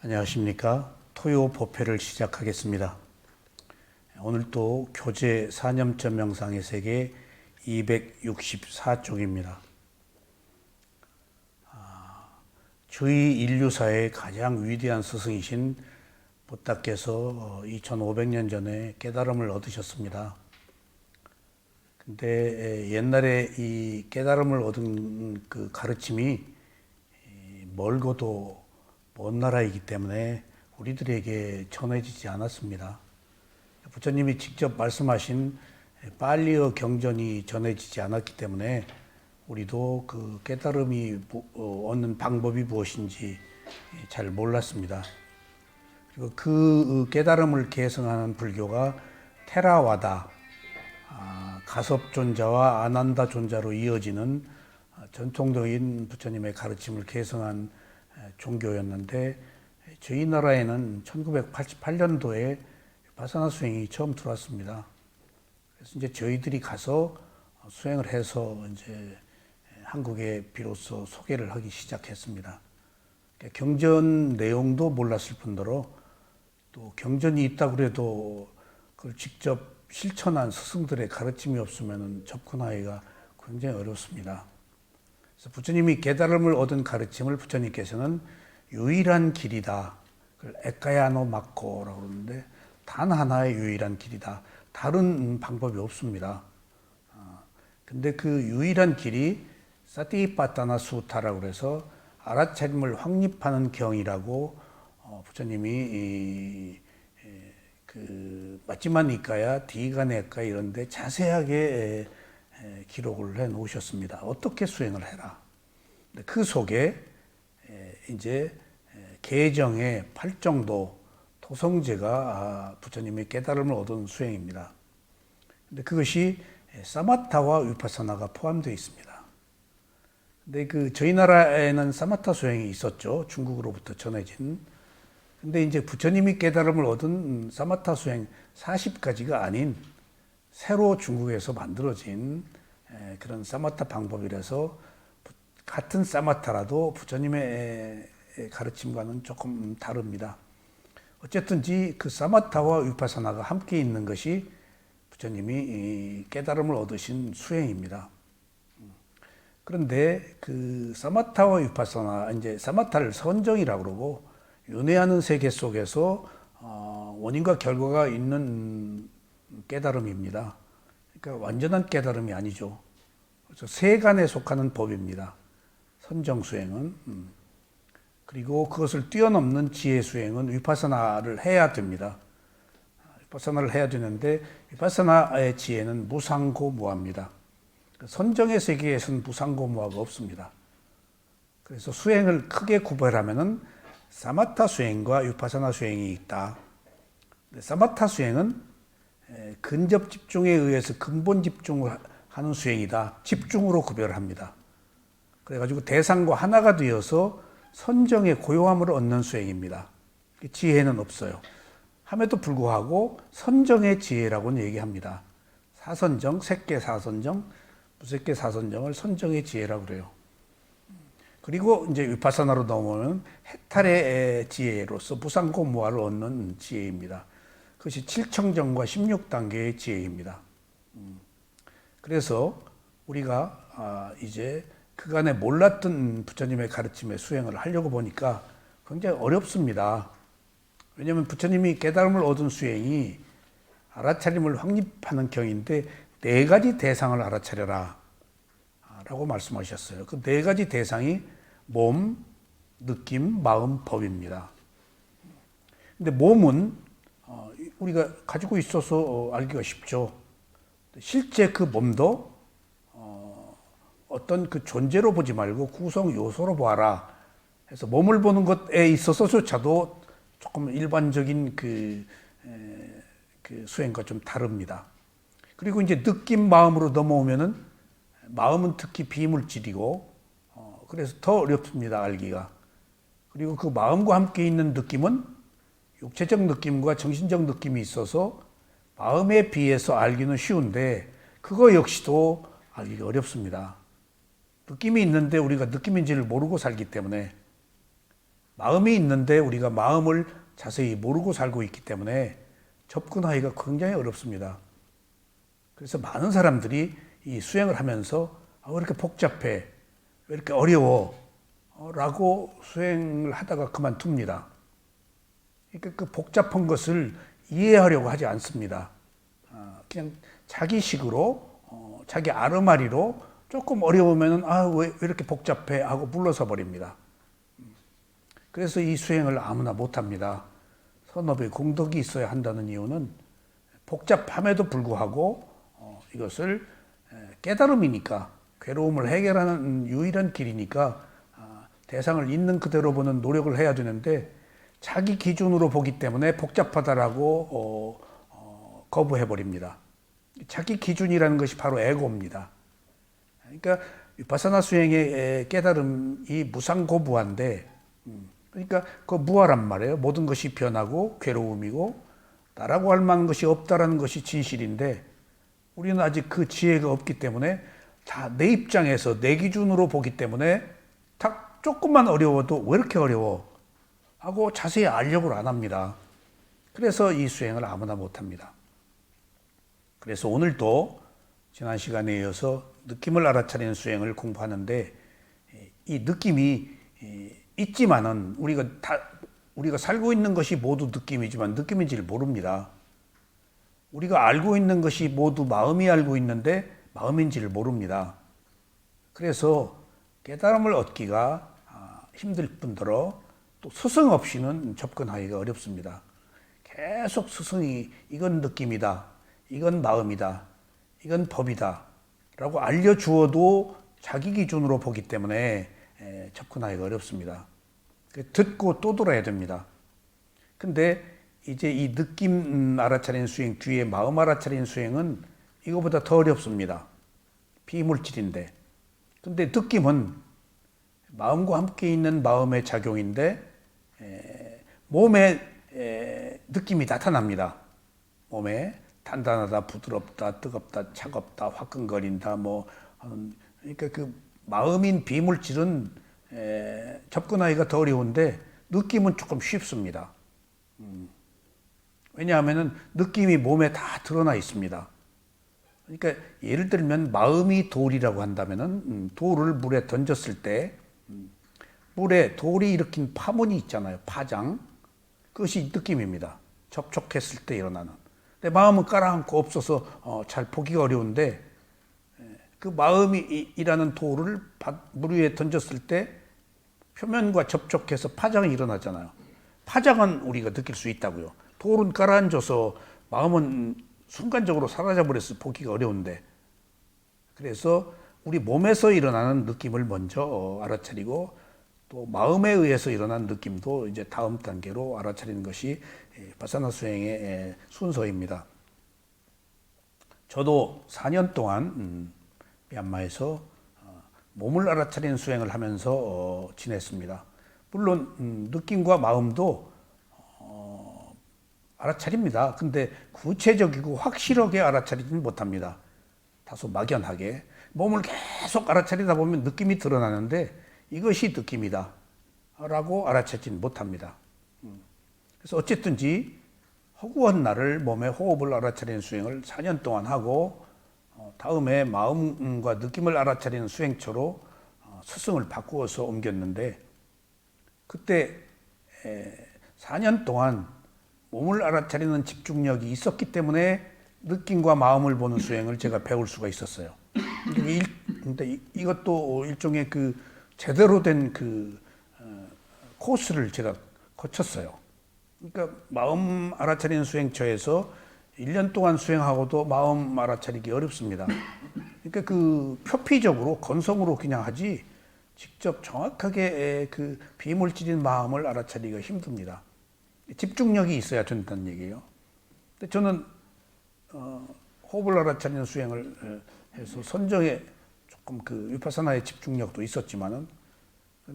안녕하십니까. 토요보패를 시작하겠습니다. 오늘도 교재 4년점 명상의 세계 264쪽입니다. 저희 인류사의 가장 위대한 스승이신 부다께서 2500년 전에 깨달음을 얻으셨습니다. 근데 옛날에 이 깨달음을 얻은 그 가르침이 멀고도 먼 나라이기 때문에 우리들에게 전해지지 않았습니다. 부처님이 직접 말씀하신 빨리어 경전이 전해지지 않았기 때문에 우리도 그 깨달음이 얻는 방법이 무엇인지 잘 몰랐습니다. 그리고 그 깨달음을 계승하는 불교가 테라와다, 가섭존자와 아난다존자로 이어지는 전통적인 부처님의 가르침을 계승한 종교였는데, 저희 나라에는 1988년도에 바사나 수행이 처음 들어왔습니다. 그래서 이제 저희들이 가서 수행을 해서 이제 한국에 비로소 소개를 하기 시작했습니다. 경전 내용도 몰랐을 뿐더러 또 경전이 있다고 그래도 그걸 직접 실천한 스승들의 가르침이 없으면 접근하기가 굉장히 어렵습니다. 그래서 부처님이 깨달음을 얻은 가르침을 부처님께서는 유일한 길이다. 그걸 에까야노 마코라고 그러는데, 단 하나의 유일한 길이다. 다른 방법이 없습니다. 근데 그 유일한 길이 사티파타나 수타라고 해서 알아차림을 확립하는 경이라고 부처님이 그 마찌마니까야 디가네까 이런데 자세하게 기록을 해 놓으셨습니다. 어떻게 수행을 해라. 그 속에 이제 계정의 8정도 토성제가 부처님의 깨달음을 얻은 수행입니다. 근데 그것이 사마타와 위파사나가 포함되어 있습니다. 근데 그 저희 나라에는 사마타 수행이 있었죠. 중국으로부터 전해진. 근데 이제 부처님이 깨달음을 얻은 사마타 수행 40가지가 아닌 새로 중국에서 만들어진 그런 사마타 방법이라서, 같은 사마타라도 부처님의 가르침과는 조금 다릅니다. 어쨌든지 그 사마타와 위파사나가 함께 있는 것이 부처님이 깨달음을 얻으신 수행입니다. 그런데 그 사마타와 위파사나, 이제 사마타를 선정이라고 그러고, 윤회하는 세계 속에서 원인과 결과가 있는 깨달음입니다. 그러니까 완전한 깨달음이 아니죠. 그래서 세간에 속하는 법입니다. 선정 수행은. 그리고 그것을 뛰어넘는 지혜 수행은 위파사나를 해야 됩니다. 위파사나를 해야 되는데, 위파사나의 지혜는 무상고무합니다. 선정의 세계에서는 무상고무화가 없습니다. 그래서 수행을 크게 구별하면은 사마타 수행과 위파사나 수행이 있다. 사마타 수행은 근접 집중에 의해서 근본 집중을 하는 수행이다. 집중으로 구별합니다. 그래가지고 대상과 하나가 되어서 선정의 고요함을 얻는 수행입니다. 지혜는 없어요. 함에도 불구하고 선정의 지혜라고는 얘기합니다. 사선정, 색계 사선정, 무색계 사선정을 선정의 지혜라고 그래요. 그리고 이제 위파사나로 넘어오면 해탈의 지혜로서 무상고무화를 얻는 지혜입니다. 그것이 7청정과 16단계의 지혜입니다. 그래서 우리가 이제 그간에 몰랐던 부처님의 가르침의 수행을 하려고 보니까 굉장히 어렵습니다. 왜냐하면 부처님이 깨달음을 얻은 수행이 알아차림을 확립하는 경인데, 4가지 대상을 알아차려라 라고 말씀하셨어요. 그 4가지 대상이 몸, 느낌, 마음, 법입니다. 근데 몸은 우리가 가지고 있어서 알기가 쉽죠. 실제 그 몸도 어떤 그 존재로 보지 말고 구성 요소로 보아라 해서, 몸을 보는 것에 있어서조차도 조금 일반적인 그 수행과 좀 다릅니다. 그리고 이제 느낌, 마음으로 넘어오면은, 마음은 특히 비물질이고, 그래서 더 어렵습니다, 알기가. 그리고 그 마음과 함께 있는 느낌은 육체적 느낌과 정신적 느낌이 있어서 마음에 비해서 알기는 쉬운데, 그거 역시도 알기가 어렵습니다. 느낌이 있는데 우리가 느낌인지를 모르고 살기 때문에 마음이 있는데 우리가 마음을 자세히 모르고 살고 있기 때문에 접근하기가 굉장히 어렵습니다. 그래서 많은 사람들이 이 수행을 하면서 왜 이렇게 복잡해? 왜 이렇게 어려워? 라고 수행을 하다가 그만둡니다. 그러니까 그 복잡한 것을 이해하려고 하지 않습니다. 그냥 자기식으로, 자기 아르마리로 조금 어려우면 왜 이렇게 복잡해? 하고 물러서 버립니다. 그래서 이 수행을 아무나 못합니다. 선업의 공덕이 있어야 한다는 이유는 복잡함에도 불구하고 이것을 깨달음이니까, 괴로움을 해결하는 유일한 길이니까 대상을 있는 그대로 보는 노력을 해야 되는데 자기 기준으로 보기 때문에 복잡하다라고 거부해버립니다. 자기 기준이라는 것이 바로 에고입니다. 그러니까 위파사나 수행의 깨달음이 무상고무한데, 그러니까 그 무아란 말이에요. 모든 것이 변하고 괴로움이고 나라고 할 만한 것이 없다라는 것이 진실인데 우리는 아직 그 지혜가 없기 때문에 다 내 입장에서 내 기준으로 보기 때문에 딱 조금만 어려워도 왜 이렇게 어려워 하고 자세히 알려고 안 합니다. 그래서 이 수행을 아무나 못합니다. 그래서 오늘도 지난 시간에 이어서 느낌을 알아차리는 수행을 공부하는데 이 느낌이 있지만은 우리가 살고 있는 것이 모두 느낌이지만 느낌인지를 모릅니다. 우리가 알고 있는 것이 모두 마음이 알고 있는데 마음인지를 모릅니다. 그래서 깨달음을 얻기가 힘들 뿐더러 또 스승 없이는 접근하기가 어렵습니다. 계속 스승이 이건 느낌이다, 이건 마음이다, 이건 법이다 라고 알려주어도 자기 기준으로 보기 때문에 접근하기가 어렵습니다. 듣고 또 들어야 됩니다. 근데 이제 이 느낌 알아차리는 수행 뒤에 마음 알아차리는 수행은 이거보다 더 어렵습니다. 비물질인데. 근데 느낌은 마음과 함께 있는 마음의 작용인데 몸에 느낌이 나타납니다. 몸에 단단하다, 부드럽다, 뜨겁다, 차갑다, 화끈거린다, 그러니까 그 마음인 비물질은 접근하기가 더 어려운데 느낌은 조금 쉽습니다. 왜냐하면 느낌이 몸에 다 드러나 있습니다. 그러니까 예를 들면 마음이 돌이라고 한다면은 돌을 물에 던졌을 때 물에 돌이 일으킨 파문이 있잖아요. 파장. 그것이 느낌입니다. 접촉했을 때 일어나는. 근데 마음은 깔아앉고 없어서 잘 보기가 어려운데 그 마음이라는 돌을 물 위에 던졌을 때 표면과 접촉해서 파장이 일어나잖아요. 파장은 우리가 느낄 수 있다고요. 돌은 깔아앉아서 마음은 순간적으로 사라져버려서 보기가 어려운데, 그래서 우리 몸에서 일어나는 느낌을 먼저 알아차리고 또 마음에 의해서 일어난 느낌도 이제 다음 단계로 알아차리는 것이 바사나 수행의 순서입니다. 저도 4년 동안 미얀마에서 몸을 알아차리는 수행을 하면서 지냈습니다. 물론 느낌과 마음도 알아차립니다. 근데 구체적이고 확실하게 알아차리지는 못합니다. 다소 막연하게. 몸을 계속 알아차리다 보면 느낌이 드러나는데 이것이 느낌이다 라고 알아차리지는 못합니다. 그래서 어쨌든지 허구한 날을 몸의 호흡을 알아차리는 수행을 4년 동안 하고 다음에 마음과 느낌을 알아차리는 수행처로 스승을 바꾸어서 옮겼는데, 그때 4년 동안 몸을 알아차리는 집중력이 있었기 때문에 느낌과 마음을 보는 수행을 제가 배울 수가 있었어요. 근데 이것도 일종의 그 제대로 된 그 코스를 제가 거쳤어요. 그러니까 마음 알아차리는 수행처에서 1년 동안 수행하고도 마음 알아차리기 어렵습니다. 그러니까 그 표피적으로 건성으로 그냥 하지 직접 정확하게 그 비물질인 마음을 알아차리기가 힘듭니다. 집중력이 있어야 된다는 얘기예요. 근데 저는 호흡을 알아차리는 수행을 해서 선정에 조금 그 위파사나의 집중력도 있었지만은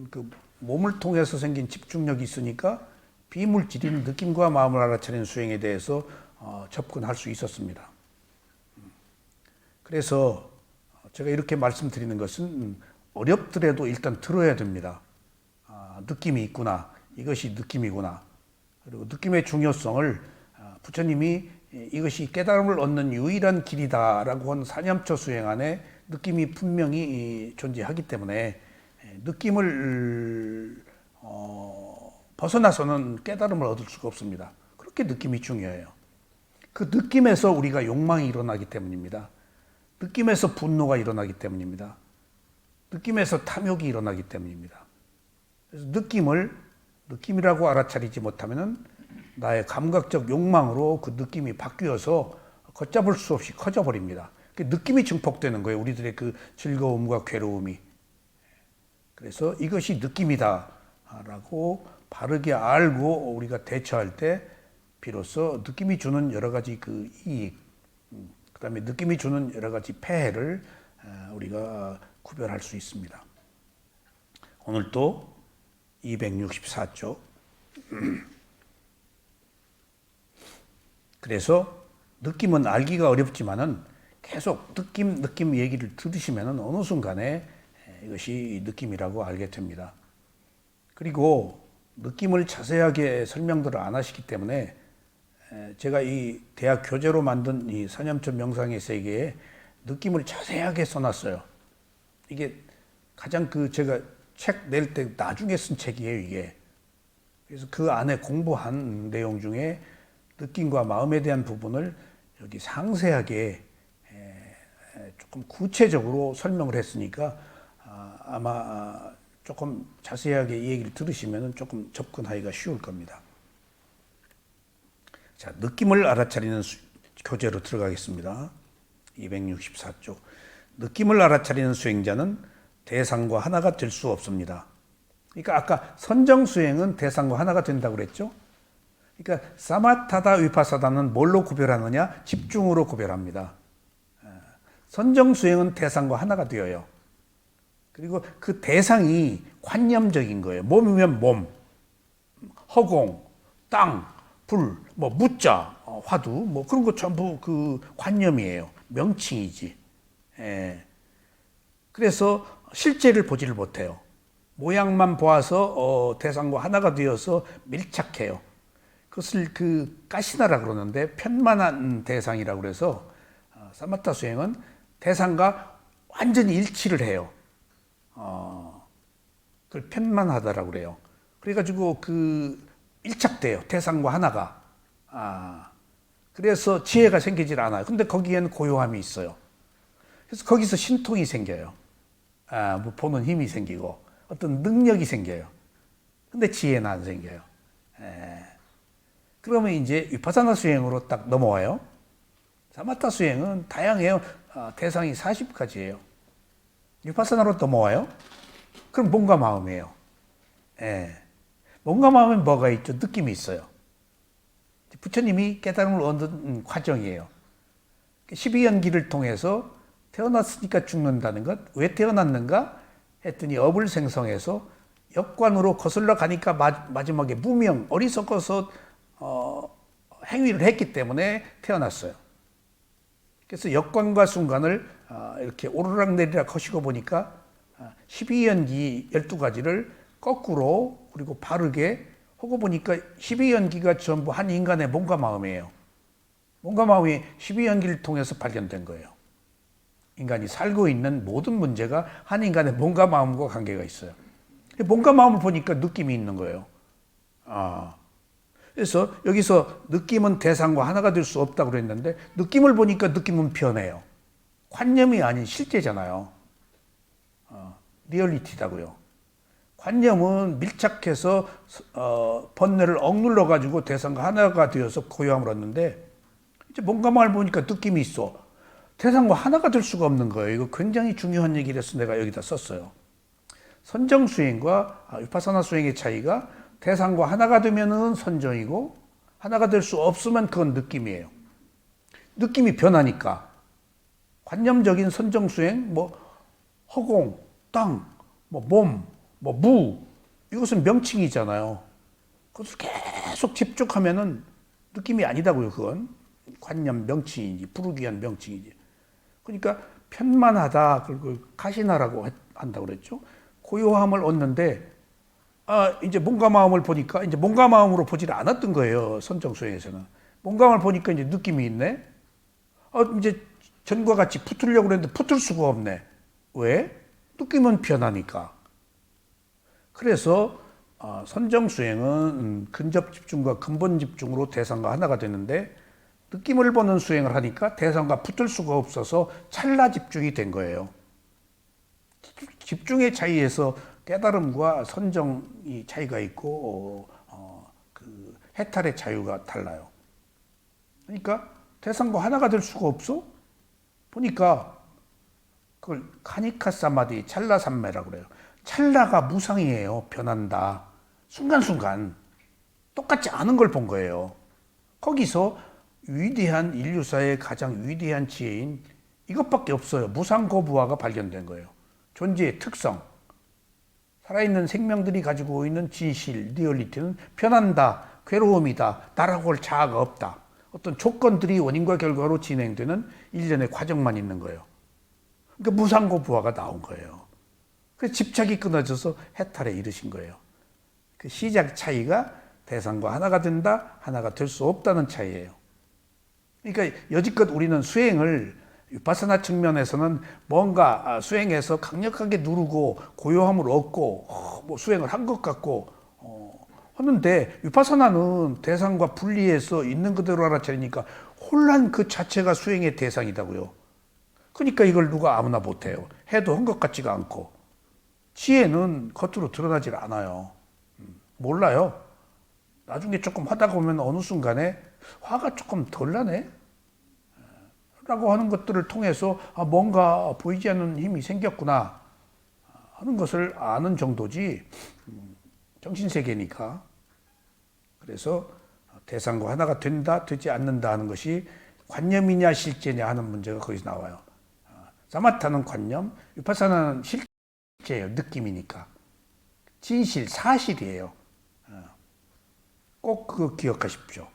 그 몸을 통해서 생긴 집중력이 있으니까 비물질인 느낌과 마음을 알아차리는 수행에 대해서 접근할 수 있었습니다. 그래서 제가 이렇게 말씀드리는 것은 어렵더라도 일단 들어야 됩니다. 느낌이 있구나. 이것이 느낌이구나. 그리고 느낌의 중요성을 부처님이 이것이 깨달음을 얻는 유일한 길이다라고 한 사념처 수행 안에 느낌이 분명히 존재하기 때문에 느낌을 벗어나서는 깨달음을 얻을 수가 없습니다. 그렇게 느낌이 중요해요. 그 느낌에서 우리가 욕망이 일어나기 때문입니다. 느낌에서 분노가 일어나기 때문입니다. 느낌에서 탐욕이 일어나기 때문입니다. 그래서 느낌이라고 알아차리지 못하면 나의 감각적 욕망으로 그 느낌이 바뀌어서 걷잡을 수 없이 커져버립니다. 느낌이 증폭되는 거예요. 우리들의 그 즐거움과 괴로움이. 그래서 이것이 느낌이다라고 바르게 알고 우리가 대처할 때 비로소 느낌이 주는 여러 가지 그 이익, 그 다음에 느낌이 주는 여러 가지 폐해를 우리가 구별할 수 있습니다. 오늘 또 264쪽. 그래서 느낌은 알기가 어렵지만은 계속 느낌 얘기를 들으시면은 어느 순간에 이것이 느낌이라고 알게 됩니다. 그리고 느낌을 자세하게 설명들을 안 하시기 때문에 제가 이 대학 교재로 만든 이 사념처 명상의 세계에 느낌을 자세하게 써놨어요. 이게 가장 제가 책 낼 때 나중에 쓴 책이에요, 이게. 그래서 그 안에 공부한 내용 중에 느낌과 마음에 대한 부분을 여기 상세하게 조금 구체적으로 설명을 했으니까 아마 조금 자세하게 이 얘기를 들으시면 조금 접근하기가 쉬울 겁니다. 자, 느낌을 알아차리는 교재로 들어가겠습니다. 264쪽. 느낌을 알아차리는 수행자는 대상과 하나가 될 수 없습니다. 그러니까 아까 선정수행은 대상과 하나가 된다고 그랬죠? 그러니까 사마타다 위파사다는 뭘로 구별하느냐? 집중으로 구별합니다. 선정수행은 대상과 하나가 되어요. 그리고 그 대상이 관념적인 거예요. 몸이면 몸, 허공, 땅, 불, 뭐 무자, 화두, 뭐 그런 거 전부 그 관념이에요. 명칭이지. 그래서 실제를 보지를 못해요. 모양만 보아서 대상과 하나가 되어서 밀착해요. 그것을 그 가시나라 그러는데 편만한 대상이라고 그래서 사마타 수행은 대상과 완전히 일치를 해요. 그걸 편만하다라고 그래요. 그래가지고 일착돼요. 대상과 하나가. 그래서 지혜가 생기질 않아요. 근데 거기에는 고요함이 있어요. 그래서 거기서 신통이 생겨요. 뭐 보는 힘이 생기고 어떤 능력이 생겨요. 근데 지혜는 안 생겨요. 그러면 이제 위파사나 수행으로 딱 넘어와요. 사마타 수행은 다양해요. 대상이 40가지예요. 위파사나로 넘어와요. 그럼 몸과 마음이에요. 몸과 마음에 뭐가 있죠? 느낌이 있어요. 부처님이 깨달음을 얻는 과정이에요. 12연기를 통해서 태어났으니까 죽는다는 것. 왜 태어났는가? 했더니 업을 생성해서 역관으로 거슬러 가니까 마지막에 무명, 어리석어서 행위를 했기 때문에 태어났어요. 그래서 역관과 순간을 이렇게 오르락내리락 하시고 보니까 12연기 12가지를 거꾸로 그리고 바르게 하고 보니까 12연기가 전부 한 인간의 몸과 마음이에요. 몸과 마음이 12연기를 통해서 발견된 거예요. 인간이 살고 있는 모든 문제가 한 인간의 몸과 마음과 관계가 있어요. 몸과 마음을 보니까 느낌이 있는 거예요. 그래서 여기서 느낌은 대상과 하나가 될 수 없다고 그랬는데 느낌을 보니까 느낌은 변해요. 관념이 아닌 실제잖아요. 리얼리티다고요. 관념은 밀착해서 번뇌를 억눌러 가지고 대상과 하나가 되어서 고요함을 얻는데 이제 몸과 마음을 보니까 느낌이 있어. 대상과 하나가 될 수가 없는 거예요. 이거 굉장히 중요한 얘기라서 내가 여기다 썼어요. 선정 수행과 위파사나 수행의 차이가 대상과 하나가 되면은 선정이고 하나가 될 수 없으면 그건 느낌이에요. 느낌이 변하니까 관념적인 선정 수행, 뭐 허공, 땅, 뭐 몸, 뭐 무 이것은 명칭이잖아요. 그것을 계속 집중하면은 느낌이 아니다고요. 그건 관념 명칭이지 부르기 위한 명칭이지. 그러니까 편만하다 그걸 가시나라고 한다고 그랬죠. 고요함을 얻는데 이제 몸과 마음을 보니까 이제 몸과 마음으로 보지를 않았던 거예요. 선정 수행에서는. 몸과 마음을 보니까 이제 느낌이 있네. 이제 전과 같이 붙으려고 그랬는데 붙을 수가 없네. 왜? 느낌은 변하니까. 그래서 선정 수행은 근접 집중과 근본 집중으로 대상과 하나가 되는데 느낌을 보는 수행을 하니까 대상과 붙을 수가 없어서 찰나 집중이 된 거예요. 집중의 차이에서 깨달음과 선정이 차이가 있고 그 해탈의 자유가 달라요. 그러니까 대상과 하나가 될 수가 없어? 보니까 그걸 카니카 사마디 찰나 삼매라고 그래요. 찰나가 무상이에요. 변한다. 순간순간 똑같지 않은 걸 본 거예요. 거기서 위대한 인류사의 가장 위대한 지혜인 이것밖에 없어요. 무상거부화가 발견된 거예요. 존재의 특성. 살아있는 생명들이 가지고 있는 진실, 리얼리티는 변한다, 괴로움이다, 나라고 할 자아가 없다. 어떤 조건들이 원인과 결과로 진행되는 일련의 과정만 있는 거예요. 그러니까 무상거부화가 나온 거예요. 그래서 집착이 끊어져서 해탈에 이르신 거예요. 그 시작 차이가 대상과 하나가 된다, 하나가 될 수 없다는 차이예요. 그러니까 여지껏 우리는 수행을 위파사나 측면에서는 뭔가 수행해서 강력하게 누르고 고요함을 얻고 뭐 수행을 한 것 같고 하는데 위파사나는 대상과 분리해서 있는 그대로 알아차리니까 혼란 그 자체가 수행의 대상이다고요. 그러니까 이걸 누가 아무나 못해요. 해도 한 것 같지가 않고 지혜는 겉으로 드러나질 않아요. 몰라요. 나중에 조금 하다가 보면 어느 순간에 화가 조금 덜 나네? 라고 하는 것들을 통해서 뭔가 보이지 않는 힘이 생겼구나 하는 것을 아는 정도지 정신세계니까. 그래서 대상과 하나가 된다, 되지 않는다 하는 것이 관념이냐 실제냐 하는 문제가 거기서 나와요. 사마타는 관념, 위파사나는 실제예요. 느낌이니까. 진실, 사실이에요. 꼭 그거 기억하십시오.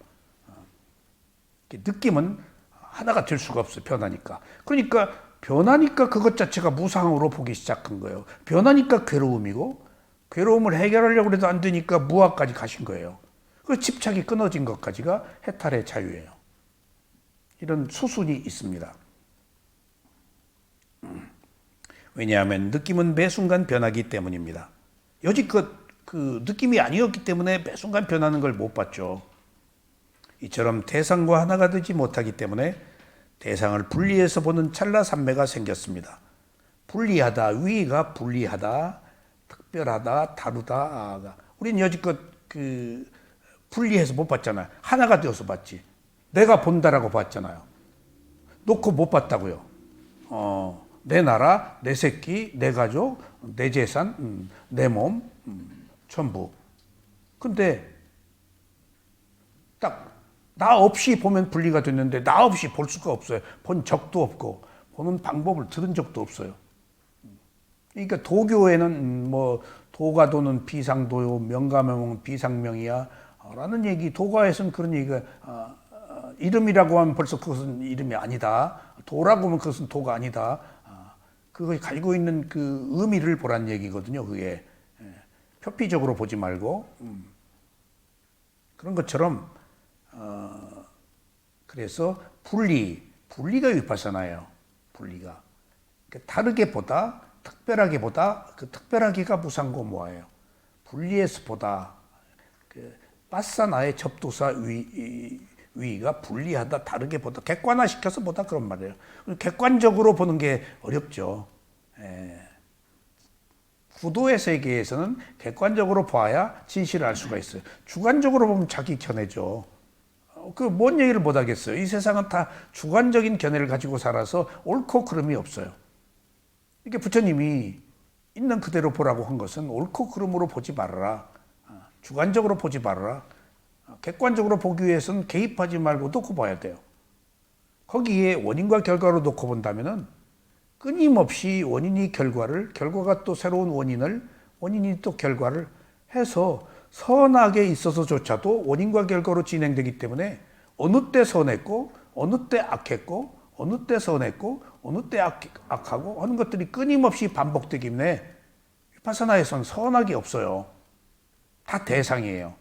느낌은 하나가 될 수가 없어요. 변하니까. 그러니까 변하니까 그것 자체가 무상으로 보기 시작한 거예요. 변하니까 괴로움이고 괴로움을 해결하려고 해도 안 되니까 무아까지 가신 거예요. 그 집착이 끊어진 것까지가 해탈의 자유예요. 이런 수순이 있습니다. 왜냐하면 느낌은 매 순간 변하기 때문입니다. 여지껏 그 느낌이 아니었기 때문에 매 순간 변하는 걸 못 봤죠. 이처럼 대상과 하나가 되지 못하기 때문에 대상을 분리해서 보는 찰나 삼매가 생겼습니다. 분리하다, 위가 분리하다, 특별하다, 다르다. 우리는 여지껏 그 분리해서 못 봤잖아요. 하나가 되어서 봤지. 내가 본다라고 봤잖아요. 놓고 못 봤다고요. 내 나라, 내 새끼, 내 가족, 내 재산, 내 몸, 전부. 근데 딱 나 없이 보면 분리가 됐는데 나 없이 볼 수가 없어요. 본 적도 없고 보는 방법을 들은 적도 없어요. 그러니까 도교에는 뭐 도가도는 비상도요, 명가명은 비상명이야 라는 얘기, 도가에서는 그런 얘기가 이름이라고 하면 벌써 그것은 이름이 아니다. 도라고 하면 그것은 도가 아니다. 그거 가지고 있는 그 의미를 보란 얘기거든요. 그게 표피적으로 보지 말고 그런 것처럼 그래서 분리가 위파사나예요. 분리가 다르게 보다, 특별하게 보다, 그 특별하게가 무상고모아예요. 분리해서 보다, 그 빠사나의 접두사 위가 분리하다, 다르게 보다, 객관화시켜서 보다 그런 말이에요. 객관적으로 보는 게 어렵죠. 구도의 세계에서는 객관적으로 봐야 진실을 알 수가 있어요. 주관적으로 보면 자기 견해죠. 그 뭔 얘기를 못 하겠어요. 이 세상은 다 주관적인 견해를 가지고 살아서 옳고 그름이 없어요. 이게 부처님이 있는 그대로 보라고 한 것은 옳고 그름으로 보지 말아라. 주관적으로 보지 말아라. 객관적으로 보기 위해서는 개입하지 말고 놓고 봐야 돼요. 거기에 원인과 결과로 놓고 본다면은 끊임없이 원인이 결과를, 결과가 또 새로운 원인을, 원인이 또 결과를 해서 선악에 있어서조차도 원인과 결과로 진행되기 때문에 어느 때 선했고 어느 때 악했고 어느 때 선했고 어느 때 악하고 하는 것들이 끊임없이 반복되기 때문에 위파사나에서는 선악이 없어요. 다 대상이에요.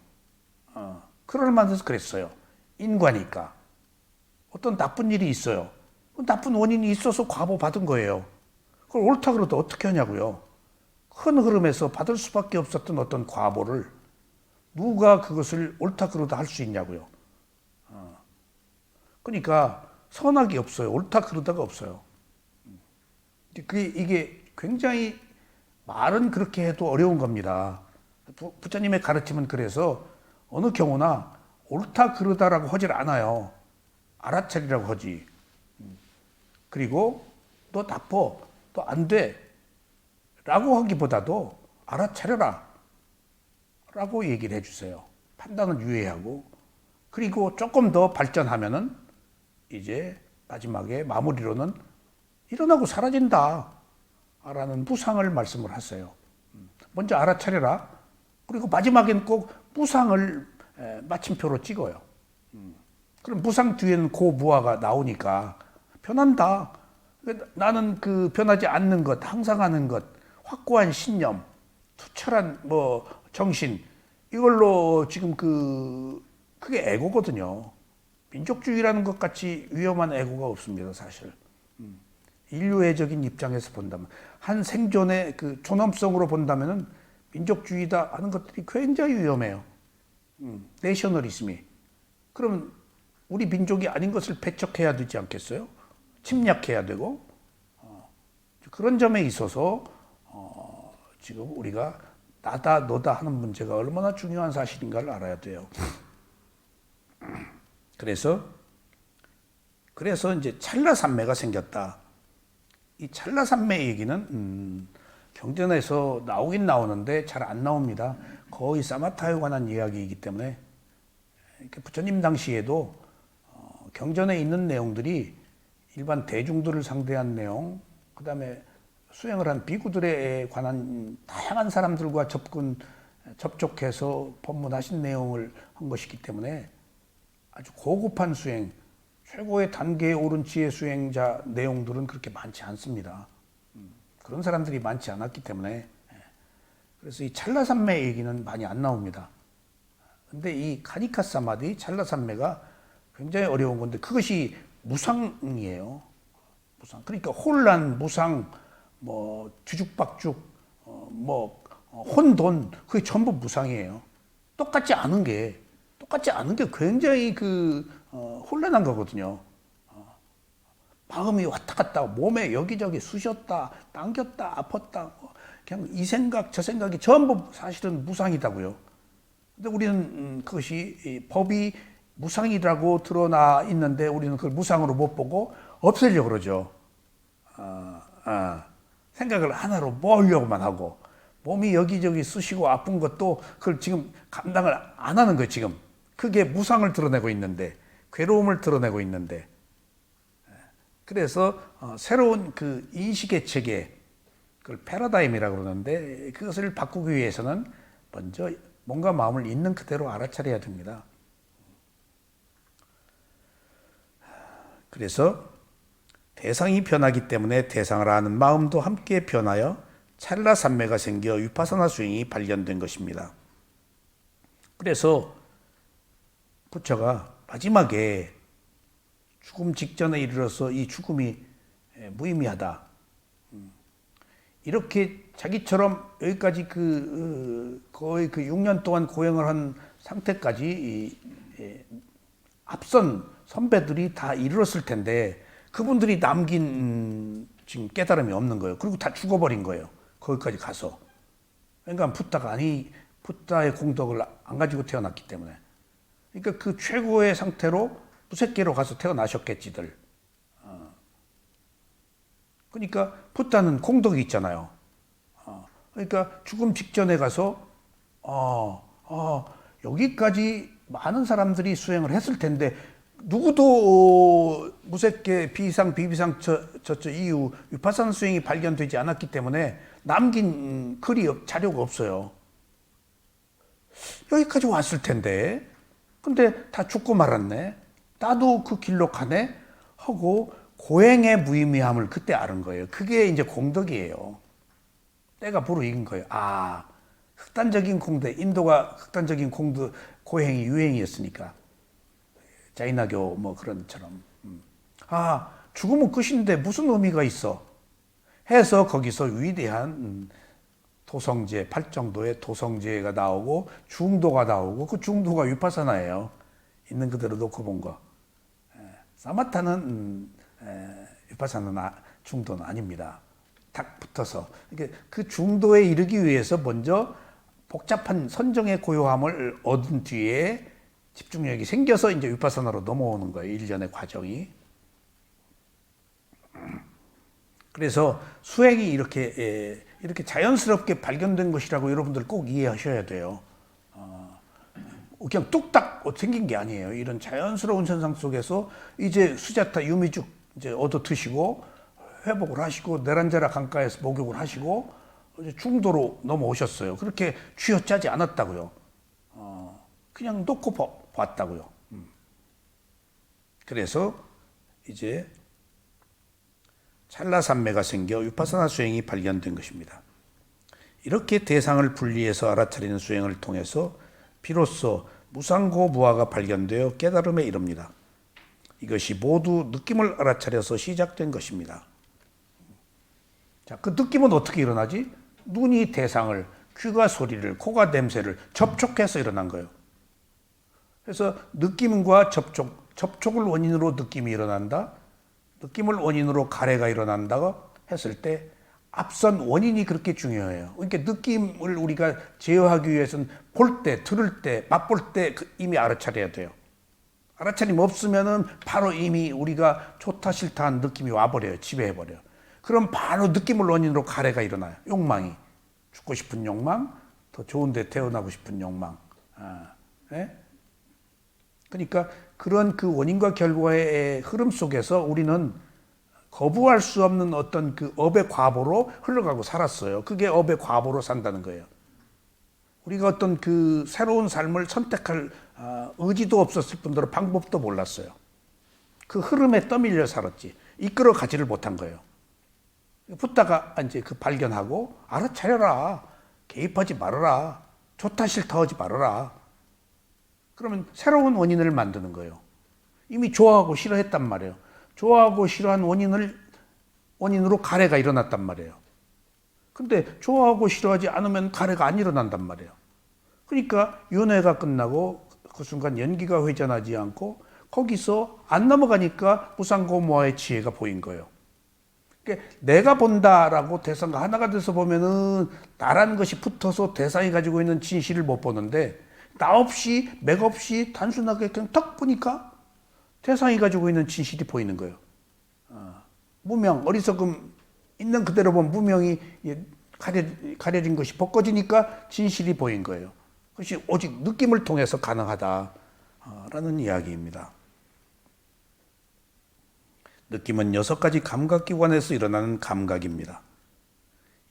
그럴 만해서 그랬어요. 인과니까. 어떤 나쁜 일이 있어요. 나쁜 원인이 있어서 과보 받은 거예요. 그걸 옳다 그러다 어떻게 하냐고요. 큰 흐름에서 받을 수밖에 없었던 어떤 과보를 누가 그것을 옳다 그러다 할 수 있냐고요. 그러니까 선악이 없어요. 옳다 그러다가 없어요. 이게 굉장히 말은 그렇게 해도 어려운 겁니다. 부처님의 가르침은 그래서 어느 경우나 옳다 그러다라고 하질 않아요. 알아차리라고 하지. 그리고 너 나빠, 너 안 돼 라고 하기보다도 알아차려라 라고 얘기를 해주세요. 판단을 유예하고, 그리고 조금 더 발전하면은 이제 마지막에 마무리로는 일어나고 사라진다 라는 무상을 말씀을 하세요. 먼저 알아차려라. 그리고 마지막엔 꼭 무상을 마침표로 찍어요. 그럼 무상 뒤에는 고무화가 나오니까 변한다. 나는 그 변하지 않는 것, 항상 하는 것, 확고한 신념, 투철한 정신, 이걸로 지금 그게 에고거든요. 민족주의라는 것 같이 위험한 에고가 없습니다, 사실. 인류애적인 입장에서 본다면, 한 생존의 그 존엄성으로 본다면은 민족주의다 하는 것들이 굉장히 위험해요. 내셔널리즘이. 그럼 우리 민족이 아닌 것을 배척해야 되지 않겠어요? 침략해야 되고. 그런 점에 있어서 지금 우리가 나다 너다 하는 문제가 얼마나 중요한 사실인가를 알아야 돼요. 그래서 이제 찰나산매가 생겼다. 이 찰나산매 얘기는 경전에서 나오긴 나오는데 잘 안 나옵니다. 거의 사마타에 관한 이야기이기 때문에 부처님 당시에도 경전에 있는 내용들이 일반 대중들을 상대한 내용, 그 다음에 수행을 한 비구들에 관한 다양한 사람들과 접촉해서 법문하신 내용을 한 것이기 때문에 아주 고급한 수행, 최고의 단계에 오른 지혜 수행자 내용들은 그렇게 많지 않습니다. 그런 사람들이 많지 않았기 때문에. 그래서 이 찰나산매 얘기는 많이 안 나옵니다. 근데 이 카니카 사마디, 찰나산매가 굉장히 어려운 건데 그것이 무상이에요. 무상. 그러니까 혼란, 무상, 뒤죽박죽, 혼돈, 그게 전부 무상이에요. 똑같지 않은 게 굉장히 혼란한 거거든요. 마음이 왔다 갔다, 몸에 여기저기 쑤셨다, 당겼다, 아팠다, 그냥 이 생각, 저 생각이 전부 사실은 무상이다고요. 근데 우리는 그것이 법이 무상이라고 드러나 있는데 우리는 그걸 무상으로 못 보고 없애려고 그러죠. 생각을 하나로 모으려고만 하고, 몸이 여기저기 쑤시고 아픈 것도 그걸 지금 감당을 안 하는 거예요, 지금. 그게 무상을 드러내고 있는데, 괴로움을 드러내고 있는데. 그래서 새로운 그 인식의 체계, 그걸 패러다임이라고 그러는데, 그것을 바꾸기 위해서는 먼저 몸과 마음을 있는 그대로 알아차려야 됩니다. 그래서 대상이 변하기 때문에 대상을 아는 마음도 함께 변하여 찰나산매가 생겨 위파사나 수행이 발견된 것입니다. 그래서 부처가 마지막에 죽음 직전에 이르러서 이 죽음이 무의미하다. 이렇게 자기처럼 여기까지 거의 6년 동안 고행을 한 상태까지 앞선 선배들이 다 이르렀을 텐데 그분들이 남긴 지금 깨달음이 없는 거예요. 그리고 다 죽어버린 거예요. 거기까지 가서. 그러니까 붓다의 공덕을 안 가지고 태어났기 때문에. 그러니까 그 최고의 상태로 무색계로 가서 태어나셨겠지들. 그러니까 붓다는 공덕이 있잖아요. 그러니까 죽음 직전에 가서 여기까지 많은 사람들이 수행을 했을 텐데 누구도 무색계 비상 비비상 이후 위파사나 수행이 발견되지 않았기 때문에 남긴 글이 자료가 없어요. 여기까지 왔을 텐데 근데 다 죽고 말았네. 나도 그 길로 가네 하고 고행의 무의미함을 그때 아는 거예요. 그게 이제 공덕이에요. 때가 무르익은 거예요. 극단적인 공대, 인도가 극단적인 공대 고행이 유행이었으니까 자이나교 뭐 그런처럼 아 죽으면 끝인데 무슨 의미가 있어 해서 거기서 위대한 도성제, 팔정도의 도성제가 나오고 중도가 나오고 그 중도가 위파사나예요. 있는 그대로 놓고 본 거. 사마타는 위파사는 중도는 아닙니다. 딱 붙어서 그 중도에 이르기 위해서 먼저 복잡한 선정의 고요함을 얻은 뒤에 집중력이 생겨서 이제 위파사나로 넘어오는 거예요. 일련의 과정이. 그래서 수행이 이렇게 자연스럽게 발견된 것이라고 여러분들 꼭 이해하셔야 돼요. 그냥 뚝딱 생긴 게 아니에요. 이런 자연스러운 현상 속에서 이제 수자타 유미죽 이제 얻어 드시고 회복을 하시고 네란자라 강가에서 목욕을 하시고 이제 중도로 넘어오셨어요. 그렇게 쥐어짜지 않았다고요. 그냥 놓고 봤다고요. 그래서 이제 찰나산매가 생겨 위파사나 수행이 발견된 것입니다. 이렇게 대상을 분리해서 알아차리는 수행을 통해서 비로소 무상고무아가 발견되어 깨달음에 이릅니다. 이것이 모두 느낌을 알아차려서 시작된 것입니다. 자, 그 느낌은 어떻게 일어나지? 눈이 대상을, 귀가 소리를, 코가 냄새를 접촉해서 일어난 거예요. 그래서 느낌과 접촉을 원인으로 느낌이 일어난다. 느낌을 원인으로 가래가 일어난다고 했을 때 앞선 원인이 그렇게 중요해요. 그러니까 느낌을 우리가 제어하기 위해서는 볼 때, 들을 때, 맛볼 때 이미 알아차려야 돼요. 알아차림 없으면은 바로 이미 우리가 좋다 싫다 하는 느낌이 와버려요. 지배해버려요. 그럼 바로 느낌을 원인으로 가래가 일어나요. 욕망이. 죽고 싶은 욕망, 더 좋은 데 태어나고 싶은 욕망. 네? 그러니까 그런 그 원인과 결과의 흐름 속에서 우리는 거부할 수 없는 어떤 그 업의 과보로 흘러가고 살았어요. 그게 업의 과보로 산다는 거예요. 우리가 어떤 그 새로운 삶을 선택할 의지도 없었을 뿐더러 방법도 몰랐어요. 그 흐름에 떠밀려 살았지. 이끌어 가지를 못한 거예요. 붙다가 이제 그 발견하고 알아차려라. 개입하지 말아라. 좋다 싫다 하지 말아라. 그러면 새로운 원인을 만드는 거예요. 이미 좋아하고 싫어했단 말이에요. 좋아하고 싫어한 원인으로 가래가 일어났단 말이에요. 근데 좋아하고 싫어하지 않으면 가래가 안 일어난단 말이에요. 그러니까 윤회가 끝나고 그 순간 연기가 회전하지 않고 거기서 안 넘어가니까 무상고무아의 지혜가 보인 거예요. 그러니까 내가 본다라고 대상과 하나가 돼서 보면은 나라는 것이 붙어서 대상이 가지고 있는 진실을 못 보는데 나 없이 맥 없이 단순하게 그냥 딱 보니까 대상이 가지고 있는 진실이 보이는 거예요. 무명, 어리석음 있는 그대로 보면 무명이 가려진 것이 벗겨지니까 진실이 보인 거예요. 그것이 오직 느낌을 통해서 가능하다라는 이야기입니다. 느낌은 6가지 감각기관에서 일어나는 감각입니다.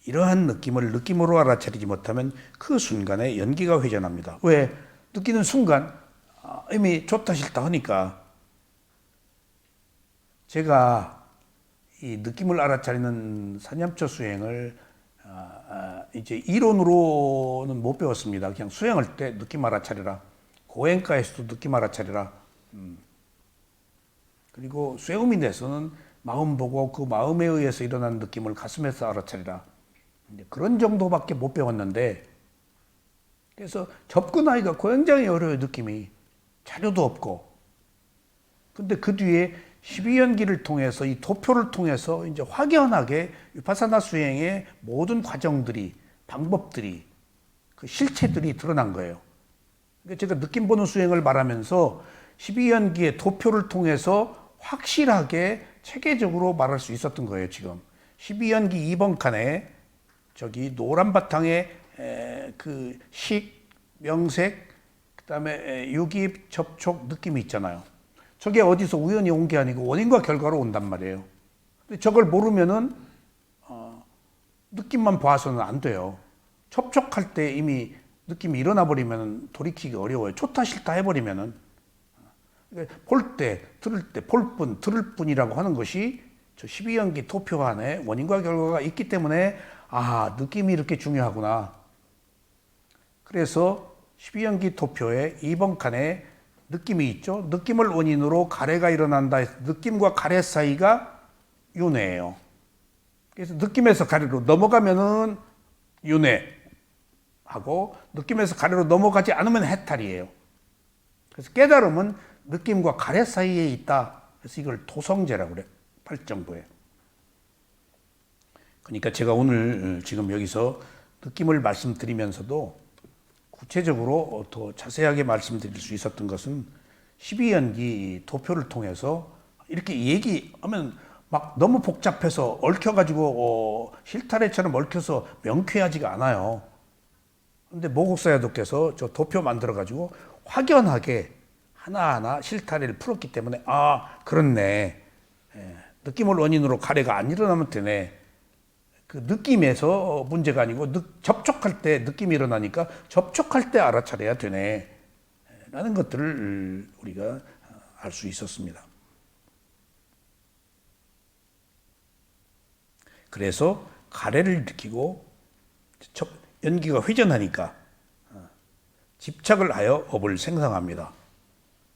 이러한 느낌을 느낌으로 알아차리지 못하면 그 순간에 연기가 회전합니다. 왜? 느끼는 순간 이미 좋다 싫다 하니까. 제가 이 느낌을 알아차리는 사념처 수행을 이제 이론으로는 못 배웠습니다. 그냥 수행할 때 느낌 알아차리라. 고행가에서도 느낌 알아차리라. 그리고 쇠우민에서는 마음 보고 그 마음에 의해서 일어난 느낌을 가슴에서 알아차리라. 그런 정도밖에 못 배웠는데, 그래서 접근하기가 굉장히 어려워요. 느낌이 자료도 없고. 근데 그 뒤에 12연기를 통해서 이 도표를 통해서 이제 확연하게 위파사나 수행의 모든 과정들이, 방법들이, 그 실체들이 드러난 거예요. 그러니까 제가 느낌 보는 수행을 말하면서 12연기의 도표를 통해서 확실하게 체계적으로 말할 수 있었던 거예요. 지금 12연기 2번 칸에 저기 노란 바탕에 그 식, 명색, 그 다음에 유기, 접촉, 느낌이 있잖아요. 저게 어디서 우연히 온 게 아니고 원인과 결과로 온단 말이에요. 근데 저걸 모르면은 느낌만 봐서는 안 돼요. 접촉할 때 이미 느낌이 일어나 버리면 돌이키기 어려워요. 좋다 싫다 해버리면은. 볼 때, 들을 때, 볼 뿐, 들을 뿐이라고 하는 것이 저 12연기 도표 안에 원인과 결과가 있기 때문에 아, 느낌이 이렇게 중요하구나. 그래서 12연기 도표의 2번 칸에 느낌이 있죠. 느낌을 원인으로 가래가 일어난다 해서 느낌과 가래 사이가 윤회예요. 그래서 느낌에서 가래로 넘어가면은 윤회하고 느낌에서 가래로 넘어가지 않으면 해탈이에요. 그래서 깨달음은 느낌과 가래 사이에 있다. 그래서 이걸 토성제라고 그래. 팔정도에. 그러니까 제가 오늘 지금 여기서 느낌을 말씀드리면서도 구체적으로 더 자세하게 말씀드릴 수 있었던 것은 12연기 도표를 통해서 이렇게 얘기하면 막 너무 복잡해서 얽혀가지고 실타래처럼 얽혀서 명쾌하지가 않아요. 근데 모국사야도께서 저 도표 만들어가지고 확연하게 하나하나 실타래를 풀었기 때문에 아 그렇네. 느낌을 원인으로 가래가 안 일어나면 되네. 그 느낌에서 문제가 아니고 접촉할 때 느낌이 일어나니까 접촉할 때 알아차려야 되네 라는 것들을 우리가 알 수 있었습니다. 그래서 가래를 일으키고 연기가 회전하니까 집착을 하여 업을 생성합니다.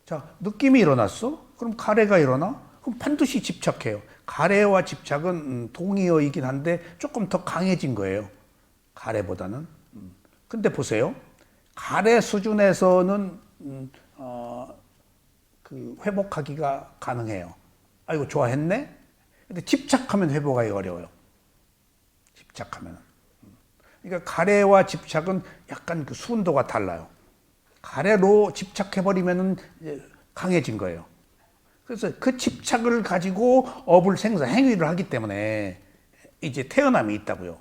자, 느낌이 일어났어? 그럼 가래가 일어나? 그럼 반드시 집착해요. 가래와 집착은 동의어이긴 한데 조금 더 강해진 거예요. 가래보다는. 근데 보세요. 가래 수준에서는 그 회복하기가 가능해요. 아이고 좋아했네? 근데 집착하면 회복하기 어려워요. 집착하면. 그러니까 가래와 집착은 약간 그 수운도가 달라요. 가래로 집착해버리면 강해진 거예요. 그래서 그 집착을 가지고 업을 행위를 하기 때문에 이제 태어남이 있다고요.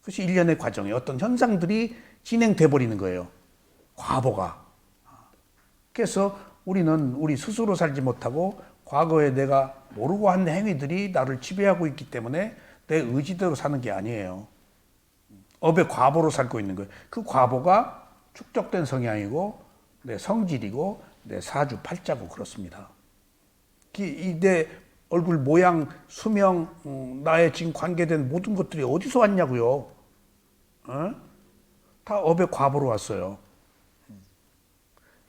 그것이 일련의 과정에 어떤 현상들이 진행돼 버리는 거예요. 과보가. 그래서 우리는 우리 스스로 살지 못하고 과거에 내가 모르고 한 행위들이 나를 지배하고 있기 때문에 내 의지대로 사는 게 아니에요. 업의 과보로 살고 있는 거예요. 그 과보가 축적된 성향이고 내 성질이고 내 사주 팔자고 그렇습니다. 내 얼굴 모양, 수명, 나의 지금 관계된 모든 것들이 어디서 왔냐고요. 다 업의 과보로 왔어요.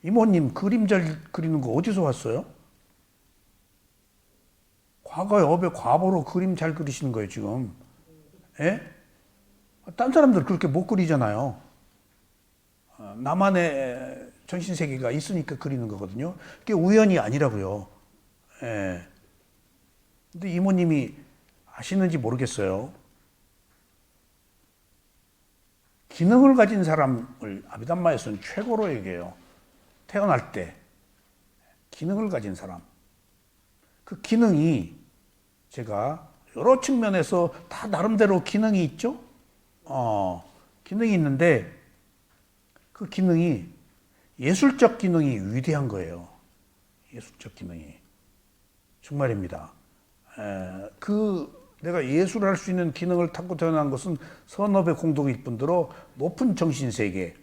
이모님 그림 잘 그리는 거 어디서 왔어요? 과거에 업의 과보로 그림 잘 그리시는 거예요 지금. 예? 딴 사람들 그렇게 못 그리잖아요. 나만의 정신세계가 있으니까 그리는 거거든요. 그게 우연이 아니라고요. 예. 근데 이모님이 아시는지 모르겠어요. 기능을 가진 사람을 아비담마에서는 최고로 얘기해요. 태어날 때 기능을 가진 사람. 그 기능이 제가 여러 측면에서 다 나름대로 기능이 있죠. 기능이 있는데 그 기능이 예술적 기능이 위대한 거예요. 예술적 기능이. 정말입니다. 내가 예술을 할 수 있는 기능을 타고 태어난 것은 선업의 공덕일 뿐더러 높은 정신세계.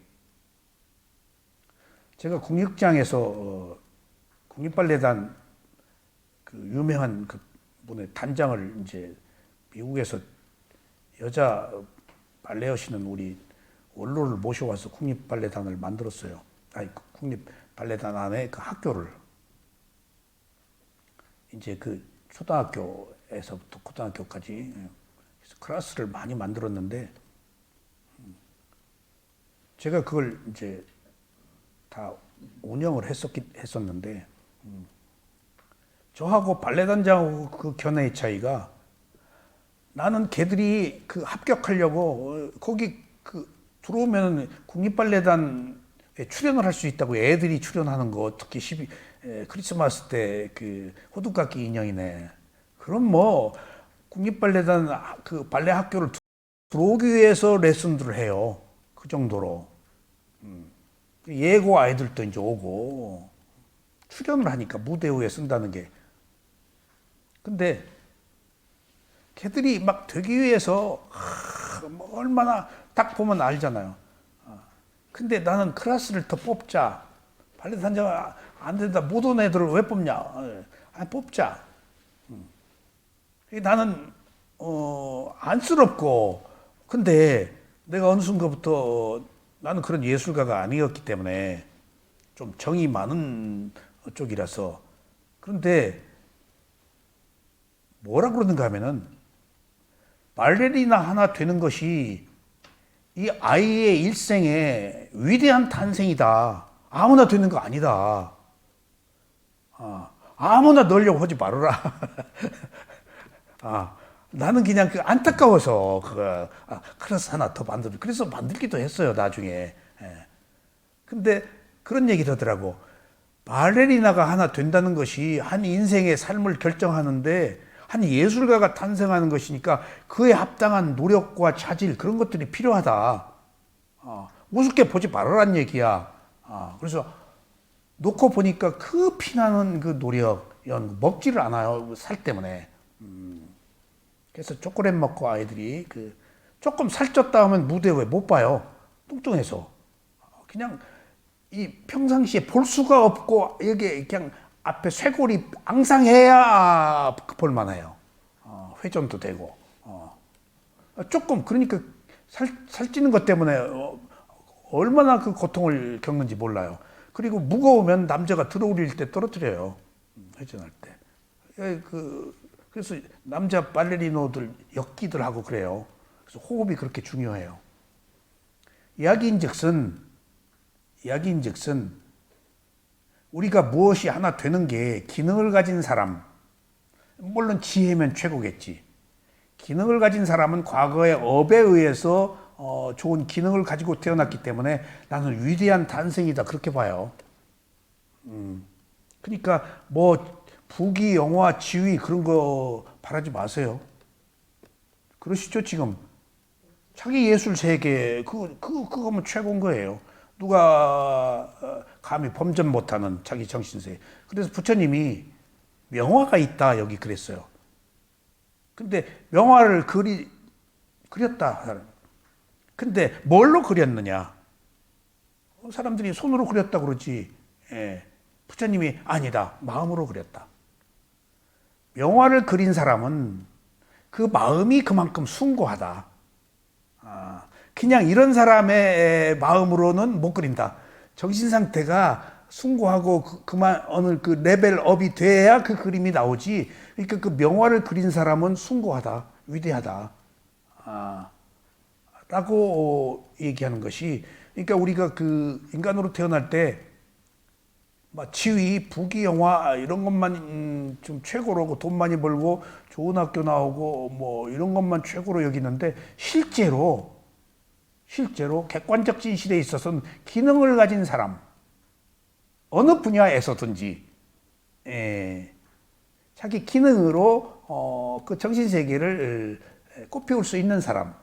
제가 국립장에서 국립발레단 그 유명한 그 분의 단장을 이제 미국에서 여자 발레 하시는 우리 원로를 모셔와서 국립발레단을 만들었어요. 아니, 국립발레단 안에 그 학교를. 이제 그 초등학교에서부터 고등학교까지 클래스를 많이 만들었는데, 제가 그걸 이제 다 운영을 했었는데, 저하고 발레단장하고 그 견해의 차이가, 나는 걔들이 그 합격하려고 거기 그 들어오면 국립발레단에 출연을 할 수 있다고 애들이 출연하는 거, 특히 크리스마스 때 그 호두깎이 인형이네. 그럼 뭐 국립발레단 그 발레 학교를 들어오기 위해서 레슨들을 해요. 그 정도로. 예고 아이들도 이제 오고 출연을 하니까 무대 위에 쓴다는 게. 근데 걔들이 막 되기 위해서 뭐 얼마나 딱 보면 알잖아요. 근데 나는 클래스를 더 뽑자. 발레 단장 안 된다. 못 온 애들을 왜 뽑냐. 뽑자. 나는 안쓰럽고, 근데 내가 어느 순간부터 나는 그런 예술가가 아니었기 때문에 좀 정이 많은 쪽이라서. 그런데 뭐라 그러는가 하면은 발레리나 하나 되는 것이 이 아이의 일생의 위대한 탄생이다. 아무나 되는 거 아니다. 아무나 넣으려고 하지 말아라. 나는 그냥 그 안타까워서 그거 클래스 하나 더 만들. 그래서 만들기도 했어요 나중에. 근데 그런 얘기를 하더라고. 발레리나가 하나 된다는 것이 한 인생의 삶을 결정하는데 한 예술가가 탄생하는 것이니까 그에 합당한 노력과 차질 그런 것들이 필요하다. 우습게 보지 말아란 얘기야. 그래서 놓고 보니까 그 피나는 그 노력, 먹지를 않아요. 살 때문에. 그래서 초콜릿 먹고 아이들이 조금 살쪘다 하면 무대 왜 못 봐요. 뚱뚱해서. 그냥 이 평상시에 볼 수가 없고 여기 그냥 앞에 쇄골이 앙상해야 볼만해요. 회전도 되고. 조금 그러니까 살찌는 것 때문에 얼마나 그 고통을 겪는지 몰라요. 그리고 무거우면 남자가 들어올릴 때 떨어뜨려요. 회전할 때. 그래서 남자 발레리노들 엮기들 하고 그래요. 그래서 호흡이 그렇게 중요해요. 이야기인즉슨 우리가 무엇이 하나 되는 게 기능을 가진 사람, 물론 지혜면 최고겠지. 기능을 가진 사람은 과거의 업에 의해서 좋은 기능을 가지고 태어났기 때문에 나는 위대한 탄생이다 그렇게 봐요. 그러니까 뭐 부귀 영화 지위 그런 거 바라지 마세요. 그러시죠 지금. 자기 예술 세계 그거면 최고인 거예요. 누가 감히 범접 못하는 자기 정신세. 그래서 부처님이 명화가 있다 여기 그랬어요. 근데 명화를 그렸다. 근데 뭘로 그렸느냐? 사람들이 손으로 그렸다 그러지. 부처님이 아니다. 마음으로 그렸다. 명화를 그린 사람은 그 마음이 그만큼 숭고하다. 그냥 이런 사람의 마음으로는 못 그린다. 정신 상태가 숭고하고 그만 어느 그 레벨업이 돼야 그 그림이 나오지. 그러니까 그 명화를 그린 사람은 숭고하다, 위대하다. 라고 얘기하는 것이. 그러니까 우리가 그 인간으로 태어날 때 지위, 부귀, 영화 이런 것만 좀 최고로 돈 많이 벌고 좋은 학교 나오고 뭐 이런 것만 최고로 여기는데 실제로 객관적 진실에 있어서는 기능을 가진 사람 어느 분야에서든지 자기 기능으로 그 정신 세계를 꽃피울 수 있는 사람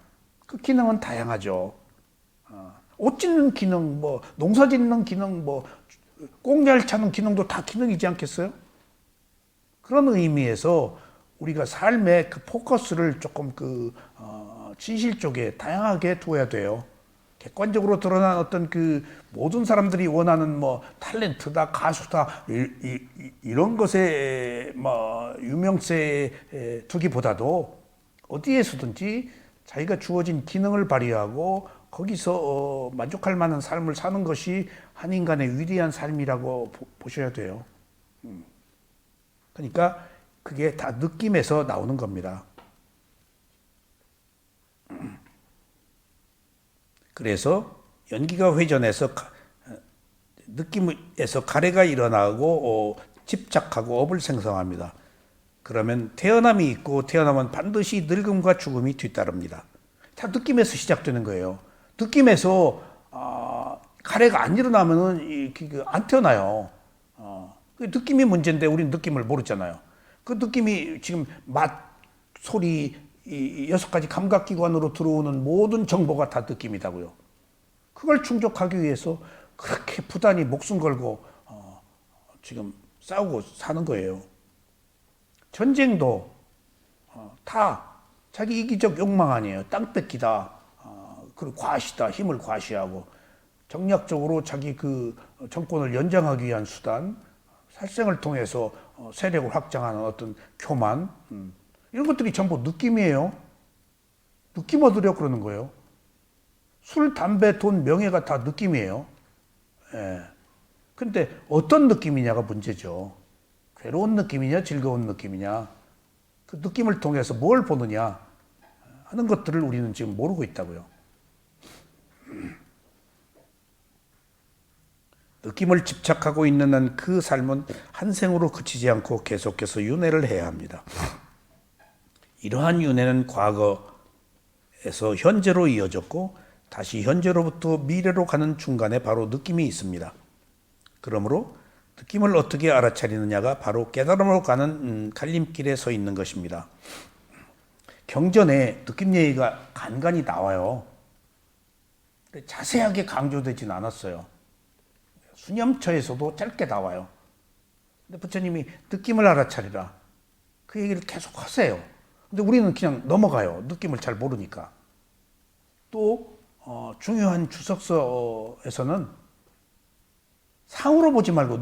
그 기능은 다양하죠. 옷 찢는 기능, 뭐 농사 짓는 기능, 뭐 꽁잘 차는 기능도 다 기능이지 않겠어요? 그런 의미에서 우리가 삶의 그 포커스를 조금 진실 쪽에 다양하게 두어야 돼요. 객관적으로 드러난 어떤 그 모든 사람들이 원하는 뭐 탤런트다, 가수다 이런 것에 뭐 유명세에 두기보다도 어디에서든지 자기가 주어진 기능을 발휘하고 거기서 만족할 만한 삶을 사는 것이 한 인간의 위대한 삶이라고 보셔야 돼요. 그러니까 그게 다 느낌에서 나오는 겁니다. 그래서 연기가 회전해서 느낌에서 가래가 일어나고 집착하고 업을 생성합니다. 그러면 태어남이 있고 태어나면 반드시 늙음과 죽음이 뒤따릅니다. 다 느낌에서 시작되는 거예요. 느낌에서 가래가 안 일어나면은 안 태어나요. 그 느낌이 문제인데 우리는 느낌을 모르잖아요. 그 느낌이 지금 맛, 소리 이 6가지 감각기관으로 들어오는 모든 정보가 다 느낌이다고요. 그걸 충족하기 위해서 그렇게 부단히 목숨 걸고 지금 싸우고 사는 거예요. 전쟁도 다 자기 이기적 욕망 아니에요. 땅 뺏기다, 그리고 과시다, 힘을 과시하고 정략적으로 자기 그 정권을 연장하기 위한 수단, 살생을 통해서 세력을 확장하는 어떤 교만, 이런 것들이 전부 느낌이에요. 느낌 얻으려 그러는 거예요. 술, 담배, 돈, 명예가 다 느낌이에요. 예. 근데 어떤 느낌이냐가 문제죠. 괴로운 느낌이냐, 즐거운 느낌이냐. 그 느낌을 통해서 뭘 보느냐 하는 것들을 우리는 지금 모르고 있다고요. 느낌을 집착하고 있는 한 그 삶은 한 생으로 그치지 않고 계속해서 윤회를 해야 합니다. 이러한 윤회는 과거에서 현재로 이어졌고 다시 현재로부터 미래로 가는 중간에 바로 느낌이 있습니다. 그러므로 느낌을 어떻게 알아차리느냐가 바로 깨달음으로 가는 갈림길에 서 있는 것입니다. 경전에 느낌 얘기가 간간히 나와요. 자세하게 강조되진 않았어요. 수념처에서도 짧게 나와요. 근데 부처님이 느낌을 알아차리라. 그 얘기를 계속 하세요. 근데 우리는 그냥 넘어가요. 느낌을 잘 모르니까. 또 중요한 주석서에서는 상으로 보지 말고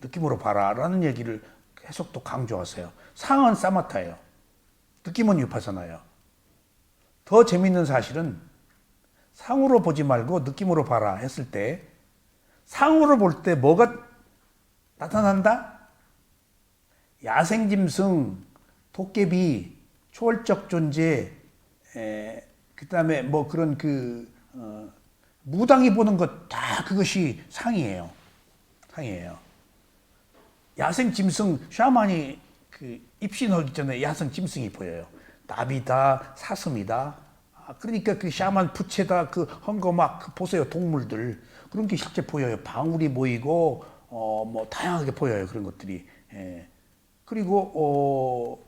느낌으로 봐라라는 얘기를 계속 또 강조하세요. 상은 사마타예요. 느낌은 위파사나예요. 더 재밌는 사실은 상으로 보지 말고 느낌으로 봐라 했을 때 상으로 볼 때 뭐가 나타난다? 야생짐승, 도깨비, 초월적 존재, 그 다음에 뭐 그런 무당이 보는 것 다 그것이 상이에요. 상이에요. 야생짐승, 샤만이 입신하기 전에 야생짐승이 보여요. 나비다, 사슴이다. 그러니까 그 샤만 부채다, 한 거 막 보세요. 동물들. 그런 게 실제 보여요. 방울이 보이고, 뭐 다양하게 보여요. 그런 것들이. 예. 그리고,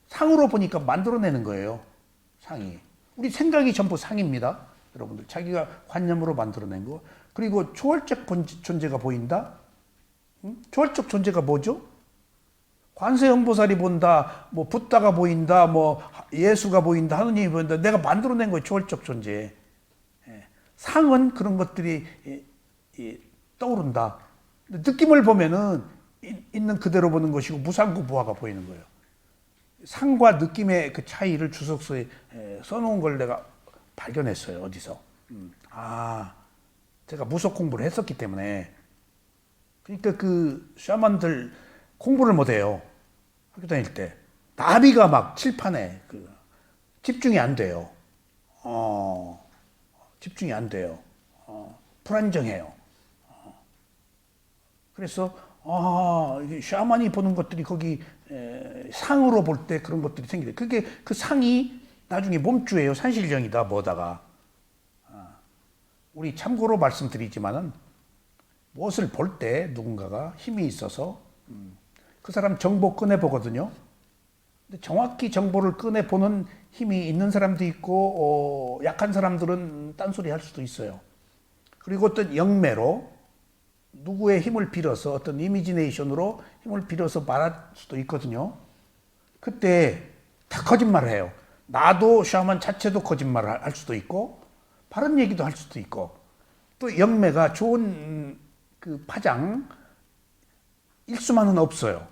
상으로 보니까 만들어내는 거예요. 상이. 우리 생각이 전부 상입니다. 여러분들. 자기가 관념으로 만들어낸 거. 그리고 초월적 존재가 보인다? 초월적 존재가 뭐죠? 관세음보살이 본다, 뭐 붓다가 보인다, 뭐 예수가 보인다, 하느님이 보인다. 내가 만들어낸 거예요. 초월적 존재. 상은 그런 것들이 떠오른다. 느낌을 보면은 있는 그대로 보는 것이고 무상구 부화가 보이는 거예요. 상과 느낌의 그 차이를 주석서에 써놓은 걸 내가 발견했어요. 어디서? 제가 무속 공부를 했었기 때문에. 그러니까 그 샤만들 공부를 못해요. 학교 다닐 때. 나비가 막 칠판에 집중이 안 돼요. 집중이 안 돼요. 불안정해요. 그래서 이게 샤만이 보는 것들이 거기 상으로 볼 때 그런 것들이 생기대. 그게 그 상이 나중에 몸주예요. 산신령이다 뭐다가. 우리 참고로 말씀드리지만은 무엇을 볼 때 누군가가 힘이 있어서 그 사람 정보 꺼내 보거든요. 근데 정확히 정보를 꺼내 보는 힘이 있는 사람도 있고 약한 사람들은 딴소리 할 수도 있어요. 그리고 어떤 영매로 누구의 힘을 빌어서 어떤 이미지네이션으로 힘을 빌어서 말할 수도 있거든요. 그때 다 거짓말을 해요. 나도 샤만 자체도 거짓말을 할 수도 있고 바른 얘기도 할 수도 있고 또 영매가 좋은 그 파장 일수만은 없어요.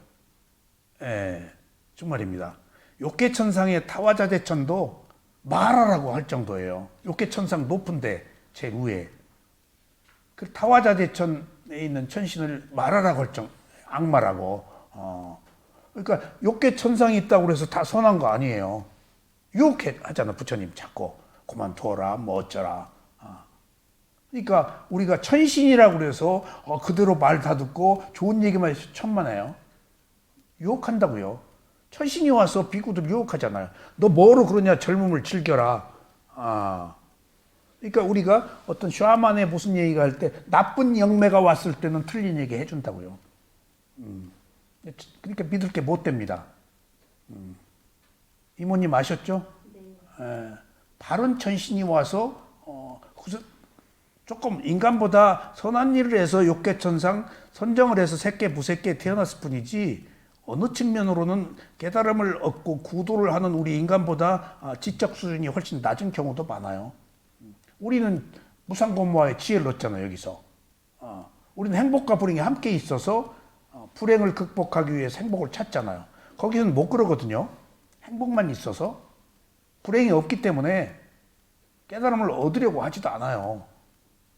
정말입니다. 욕계천상의 타화자재천도 말하라고 할 정도예요. 욕계천상 높은데 제일 위에. 그 타화자재천에 있는 천신을 말하라고 할 정도, 악마라고. 그러니까 욕계천상이 있다고 해서 다 선한 거 아니에요. 유혹해 하잖아 부처님 자꾸. 그만둬라 뭐 어쩌라. 그러니까 우리가 천신이라고 그래서 그대로 말 다 듣고 좋은 얘기만 해서 천만해요. 유혹한다고요. 천신이 와서 비구들 유혹하잖아요. 너 뭐로 그러냐 젊음을 즐겨라. 그러니까 우리가 어떤 샤만의 무슨 얘기가 할 때 나쁜 영매가 왔을 때는 틀린 얘기 해준다고요. 그러니까 믿을 게 못 됩니다. 이모님 아셨죠? 네. 바른 천신이 와서 조금 인간보다 선한 일을 해서 욕계천상 선정을 해서 새끼 무새끼 태어났을 뿐이지 어느 측면으로는 깨달음을 얻고 구도를 하는 우리 인간보다 지적 수준이 훨씬 낮은 경우도 많아요. 우리는 무상고모와의 지혜를 얻잖아요. 여기서. 우리는 행복과 불행이 함께 있어서 불행을 극복하기 위해서 행복을 찾잖아요. 거기서는 못 그러거든요. 행복만 있어서. 불행이 없기 때문에 깨달음을 얻으려고 하지도 않아요.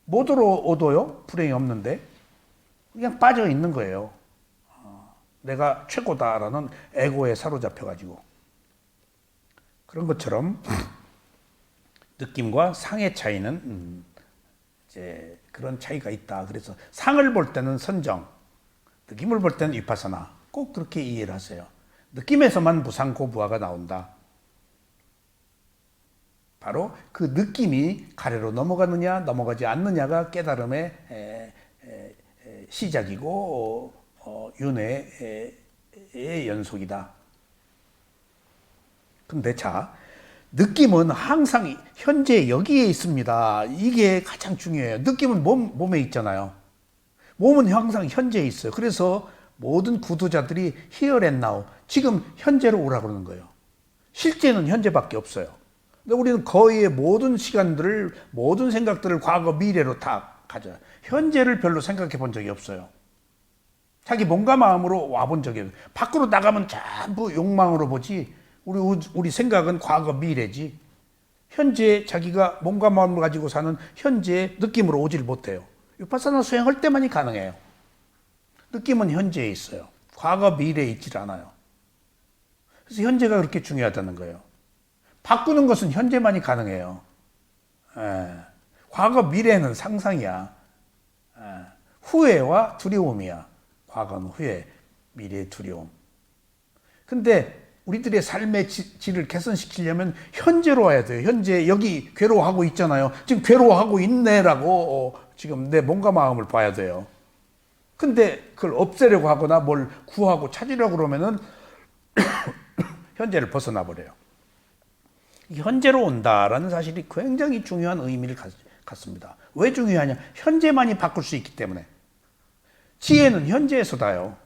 뭐로 얻어요? 불행이 없는데 그냥 빠져 있는 거예요. 내가 최고다라는 에고에 사로잡혀가지고. 그런 것처럼 느낌과 상의 차이는 이제 그런 차이가 있다. 그래서 상을 볼 때는 선정, 느낌을 볼 때는 위파사나. 꼭 그렇게 이해를 하세요. 느낌에서만 무상고부화가 나온다. 바로 그 느낌이 가래로 넘어가느냐 넘어가지 않느냐가 깨달음의 시작이고 윤회의 연속이다. 근데 자, 느낌은 항상 현재 여기에 있습니다. 이게 가장 중요해요. 느낌은 몸에 있잖아요. 몸은 항상 현재에 있어요. 그래서 모든 구도자들이 here and now, 지금 현재로 오라고 그러는 거예요. 실제는 현재밖에 없어요. 근데 우리는 거의 모든 시간들을, 모든 생각들을 과거, 미래로 다 가져요. 현재를 별로 생각해 본 적이 없어요. 자기 몸과 마음으로 와본 적이 없어요. 밖으로 나가면 전부 욕망으로 보지, 우리 생각은 과거, 미래지. 현재 자기가 몸과 마음을 가지고 사는 현재 느낌으로 오질 못해요. 위파사나 수행할 때만이 가능해요. 느낌은 현재에 있어요. 과거, 미래에 있질 않아요. 그래서 현재가 그렇게 중요하다는 거예요. 바꾸는 것은 현재만이 가능해요. 과거, 미래는 상상이야. 후회와 두려움이야. 과거는 후회, 미래의 두려움. 근데 우리들의 삶의 질을 개선시키려면 현재로 와야 돼요. 현재 여기 괴로워하고 있잖아요. 지금 괴로워하고 있네라고 지금 내 몸과 마음을 봐야 돼요. 근데 그걸 없애려고 하거나 뭘 구하고 찾으려고 그러면은 현재를 벗어나 버려요. 현재로 온다라는 사실이 굉장히 중요한 의미를 갖습니다. 왜 중요하냐? 현재만이 바꿀 수 있기 때문에. 지혜는 현재에서 나요.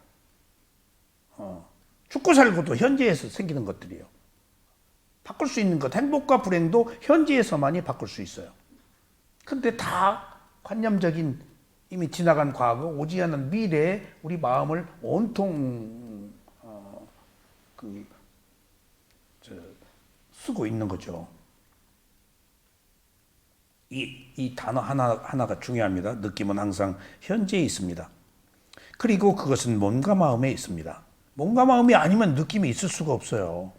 죽고 살고도 현재에서 생기는 것들이에요. 바꿀 수 있는 것, 행복과 불행도 현재에서만이 바꿀 수 있어요. 근데 다 관념적인 이미 지나간 과거, 오지 않은 미래에 우리 마음을 온통 쓰고 있는 거죠. 이 단어 하나가 중요합니다. 느낌은 항상 현재에 있습니다. 그리고 그것은 몸과 마음에 있습니다. 몸과 마음이 아니면 느낌이 있을 수가 없어요.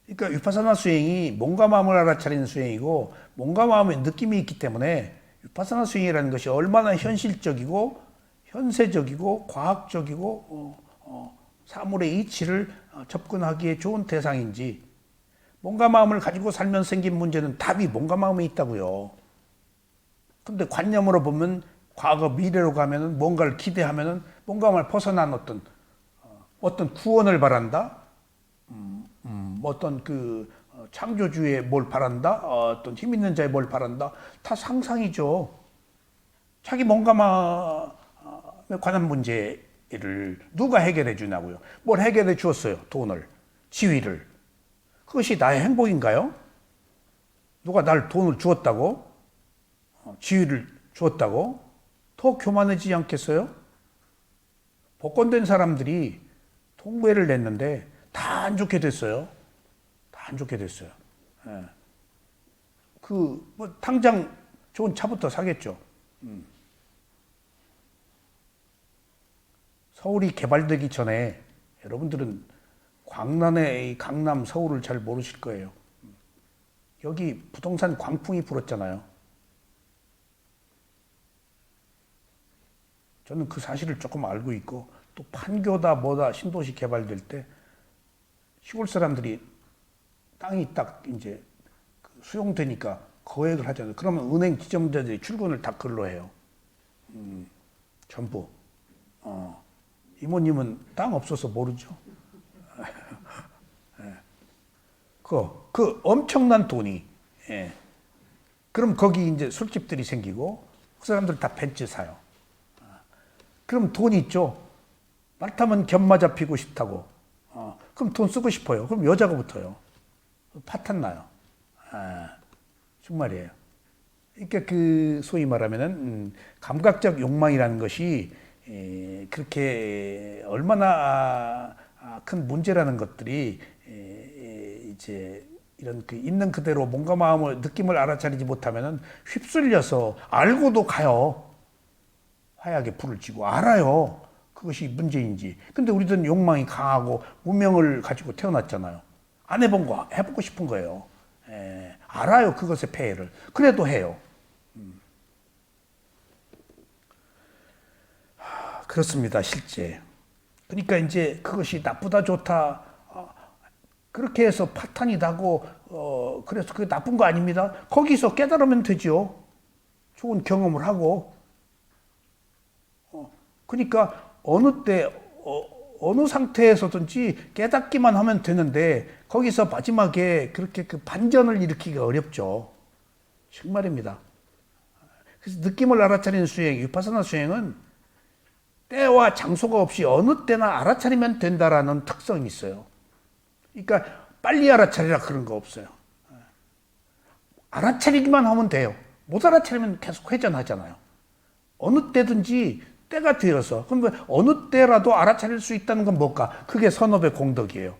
그러니까 위파사나 수행이 몸과 마음을 알아차리는 수행이고 몸과 마음에 느낌이 있기 때문에 위파사나 수행이라는 것이 얼마나 현실적이고 현세적이고 과학적이고 사물의 이치를 접근하기에 좋은 대상인지, 몸과 마음을 가지고 살면서 생긴 문제는 답이 몸과 마음에 있다고요. 근데 관념으로 보면 과거 미래로 가면은 뭔가를 기대하면은 몸과 마음을 벗어난 어떤 구원을 바란다, 어떤 창조주의 뭘 바란다, 어떤 힘 있는 자의 뭘 바란다, 다 상상이죠. 자기 몸과 마음에 관한 문제를 누가 해결해 주냐고요. 뭘 해결해 주었어요? 돈을, 지위를. 그것이 나의 행복인가요? 누가 날 돈을 주었다고? 지위를 주었다고? 더 교만해지지 않겠어요? 복권된 사람들이 통보회를 냈는데 다 안 좋게 됐어요. 다 안 좋게 됐어요. 당장 좋은 차부터 사겠죠. 서울이 개발되기 전에 여러분들은 광란의 강남 서울을 잘 모르실 거예요. 여기 부동산 광풍이 불었잖아요. 저는 그 사실을 조금 알고 있고, 또 판교다 뭐다 신도시 개발될 때 시골 사람들이 땅이 딱 이제 수용되니까 거액을 하잖아요. 그러면 은행 지점자들이 출근을 다 그걸로 해요. 전부. 이모님은 땅 없어서 모르죠. 그 엄청난 돈이. 그럼 거기 이제 술집들이 생기고 그 사람들 다 벤츠 사요. 그럼 돈 있죠. 말 타면 견마 잡히고 싶다고. 그럼 돈 쓰고 싶어요. 그럼 여자가 붙어요. 파탄 나요. 정말이에요. 그러니까 소위 말하면은 감각적 욕망이라는 것이 그렇게 얼마나 큰 문제라는 것들이 이제 이런 그 있는 그대로 몸과 마음을 느낌을 알아차리지 못하면은 휩쓸려서 알고도 가요. 화약에 불을 지고 알아요. 그것이 문제인지. 근데 우리들은 욕망이 강하고 무명을 가지고 태어났잖아요. 안 해본 거 해보고 싶은 거예요. 알아요 그것의 폐해를. 그래도 해요. 그렇습니다 실제. 그러니까 이제 그것이 나쁘다 좋다 그렇게 해서 파탄이 나고 그래서 그게 나쁜 거 아닙니다. 거기서 깨달으면 되죠. 좋은 경험을 하고. 그러니까 어느 때 어느 상태에서든지 깨닫기만 하면 되는데 거기서 마지막에 그렇게 그 반전을 일으키기가 어렵죠. 정말입니다. 그래서 느낌을 알아차리는 수행, 위파사나 수행은 때와 장소가 없이 어느 때나 알아차리면 된다라는 특성이 있어요. 그러니까 빨리 알아차리라 그런 거 없어요. 알아차리기만 하면 돼요. 못 알아차리면 계속 회전하잖아요. 어느 때든지 때가 되어서. 그럼 어느 때라도 알아차릴 수 있다는 건 뭘까? 그게 선업의 공덕이에요.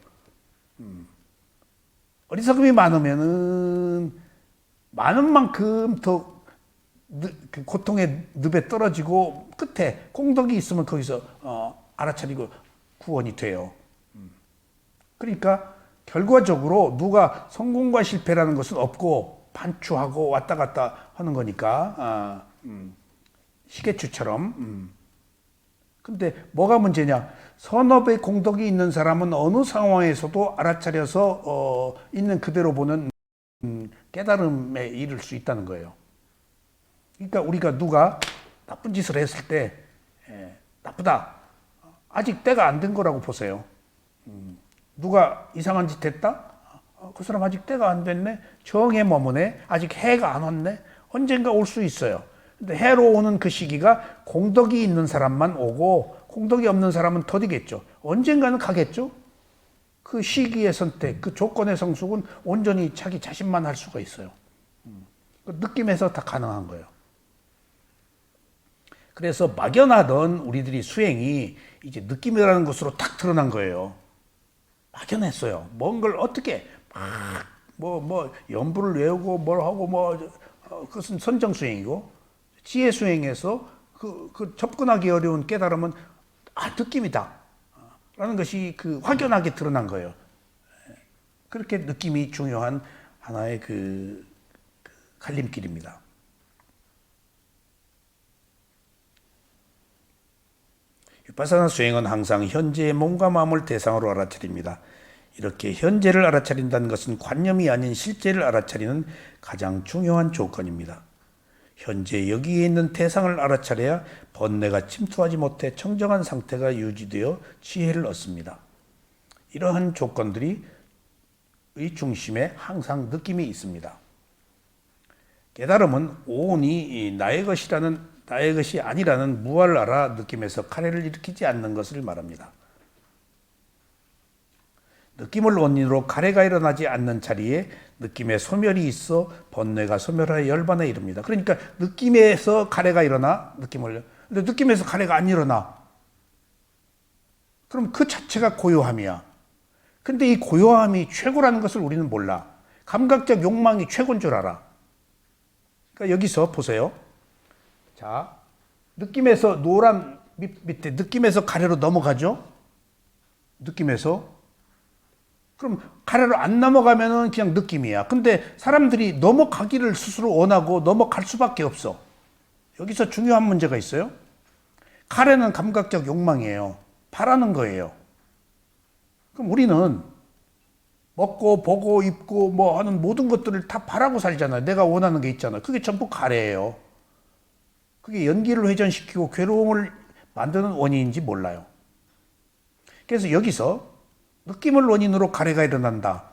어리석음이 많으면은 많은 만큼 더 그 고통의 늪에 떨어지고 끝에 공덕이 있으면 거기서 알아차리고 구원이 돼요. 그러니까 결과적으로 누가 성공과 실패라는 것은 없고 반추하고 왔다 갔다 하는 거니까 시계추처럼. 근데 뭐가 문제냐? 선업의 공덕이 있는 사람은 어느 상황에서도 알아차려서 있는 그대로 보는 깨달음에 이를 수 있다는 거예요. 그러니까 우리가 누가 나쁜 짓을 했을 때 나쁘다. 아직 때가 안 된 거라고 보세요. 누가 이상한 짓 했다? 그 사람 아직 때가 안 됐네? 정에 머무네? 아직 해가 안 왔네? 언젠가 올 수 있어요. 근데 해로 오는 그 시기가 공덕이 있는 사람만 오고 공덕이 없는 사람은 더디겠죠. 언젠가는 가겠죠. 그 시기의 선택, 그 조건의 성숙은 온전히 자기 자신만 할 수가 있어요. 그 느낌에서 다 가능한 거예요. 그래서 막연하던 우리들이 수행이 이제 느낌이라는 것으로 탁 드러난 거예요. 막연했어요. 뭔 걸 어떻게 막 연부를 외우고 뭘 하고 그것은 선정 수행이고 지혜 수행에서 그 접근하기 어려운 깨달음은 느낌이다 라는 것이 그 확연하게 드러난 거예요. 그렇게 느낌이 중요한 하나의 그 갈림길입니다. 위파사나 수행은 항상 현재의 몸과 마음을 대상으로 알아차립니다. 이렇게 현재를 알아차린다는 것은 관념이 아닌 실제를 알아차리는 가장 중요한 조건입니다. 현재 여기에 있는 대상을 알아차려야 번뇌가 침투하지 못해 청정한 상태가 유지되어 지혜를 얻습니다. 이러한 조건들이 의 중심에 항상 느낌이 있습니다. 깨달음은 오온이 나의 것이 아니라는 무아를 알아 느낌에서 카레를 일으키지 않는 것을 말합니다. 느낌을 원인으로 가래가 일어나지 않는 자리에 느낌에 소멸이 있어 번뇌가 소멸하여 열반에 이릅니다. 그러니까 느낌에서 가래가 일어나 근데 느낌에서 가래가 안 일어나. 그럼 그 자체가 고요함이야. 근데 이 고요함이 최고라는 것을 우리는 몰라. 감각적 욕망이 최고인 줄 알아. 그러니까 여기서 보세요. 자, 느낌에서 노란 밑에 느낌에서 가래로 넘어가죠. 느낌에서. 그럼 가래로 안 넘어가면은 그냥 느낌이야. 근데 사람들이 넘어가기를 스스로 원하고 넘어갈 수밖에 없어. 여기서 중요한 문제가 있어요. 가래는 감각적 욕망이에요. 바라는 거예요. 그럼 우리는 먹고 보고 입고 하는 모든 것들을 다 바라고 살잖아요. 내가 원하는 게 있잖아요. 그게 전부 가래예요. 그게 연기를 회전시키고 괴로움을 만드는 원인인지 몰라요. 그래서 여기서 느낌을 원인으로 가래가 일어난다.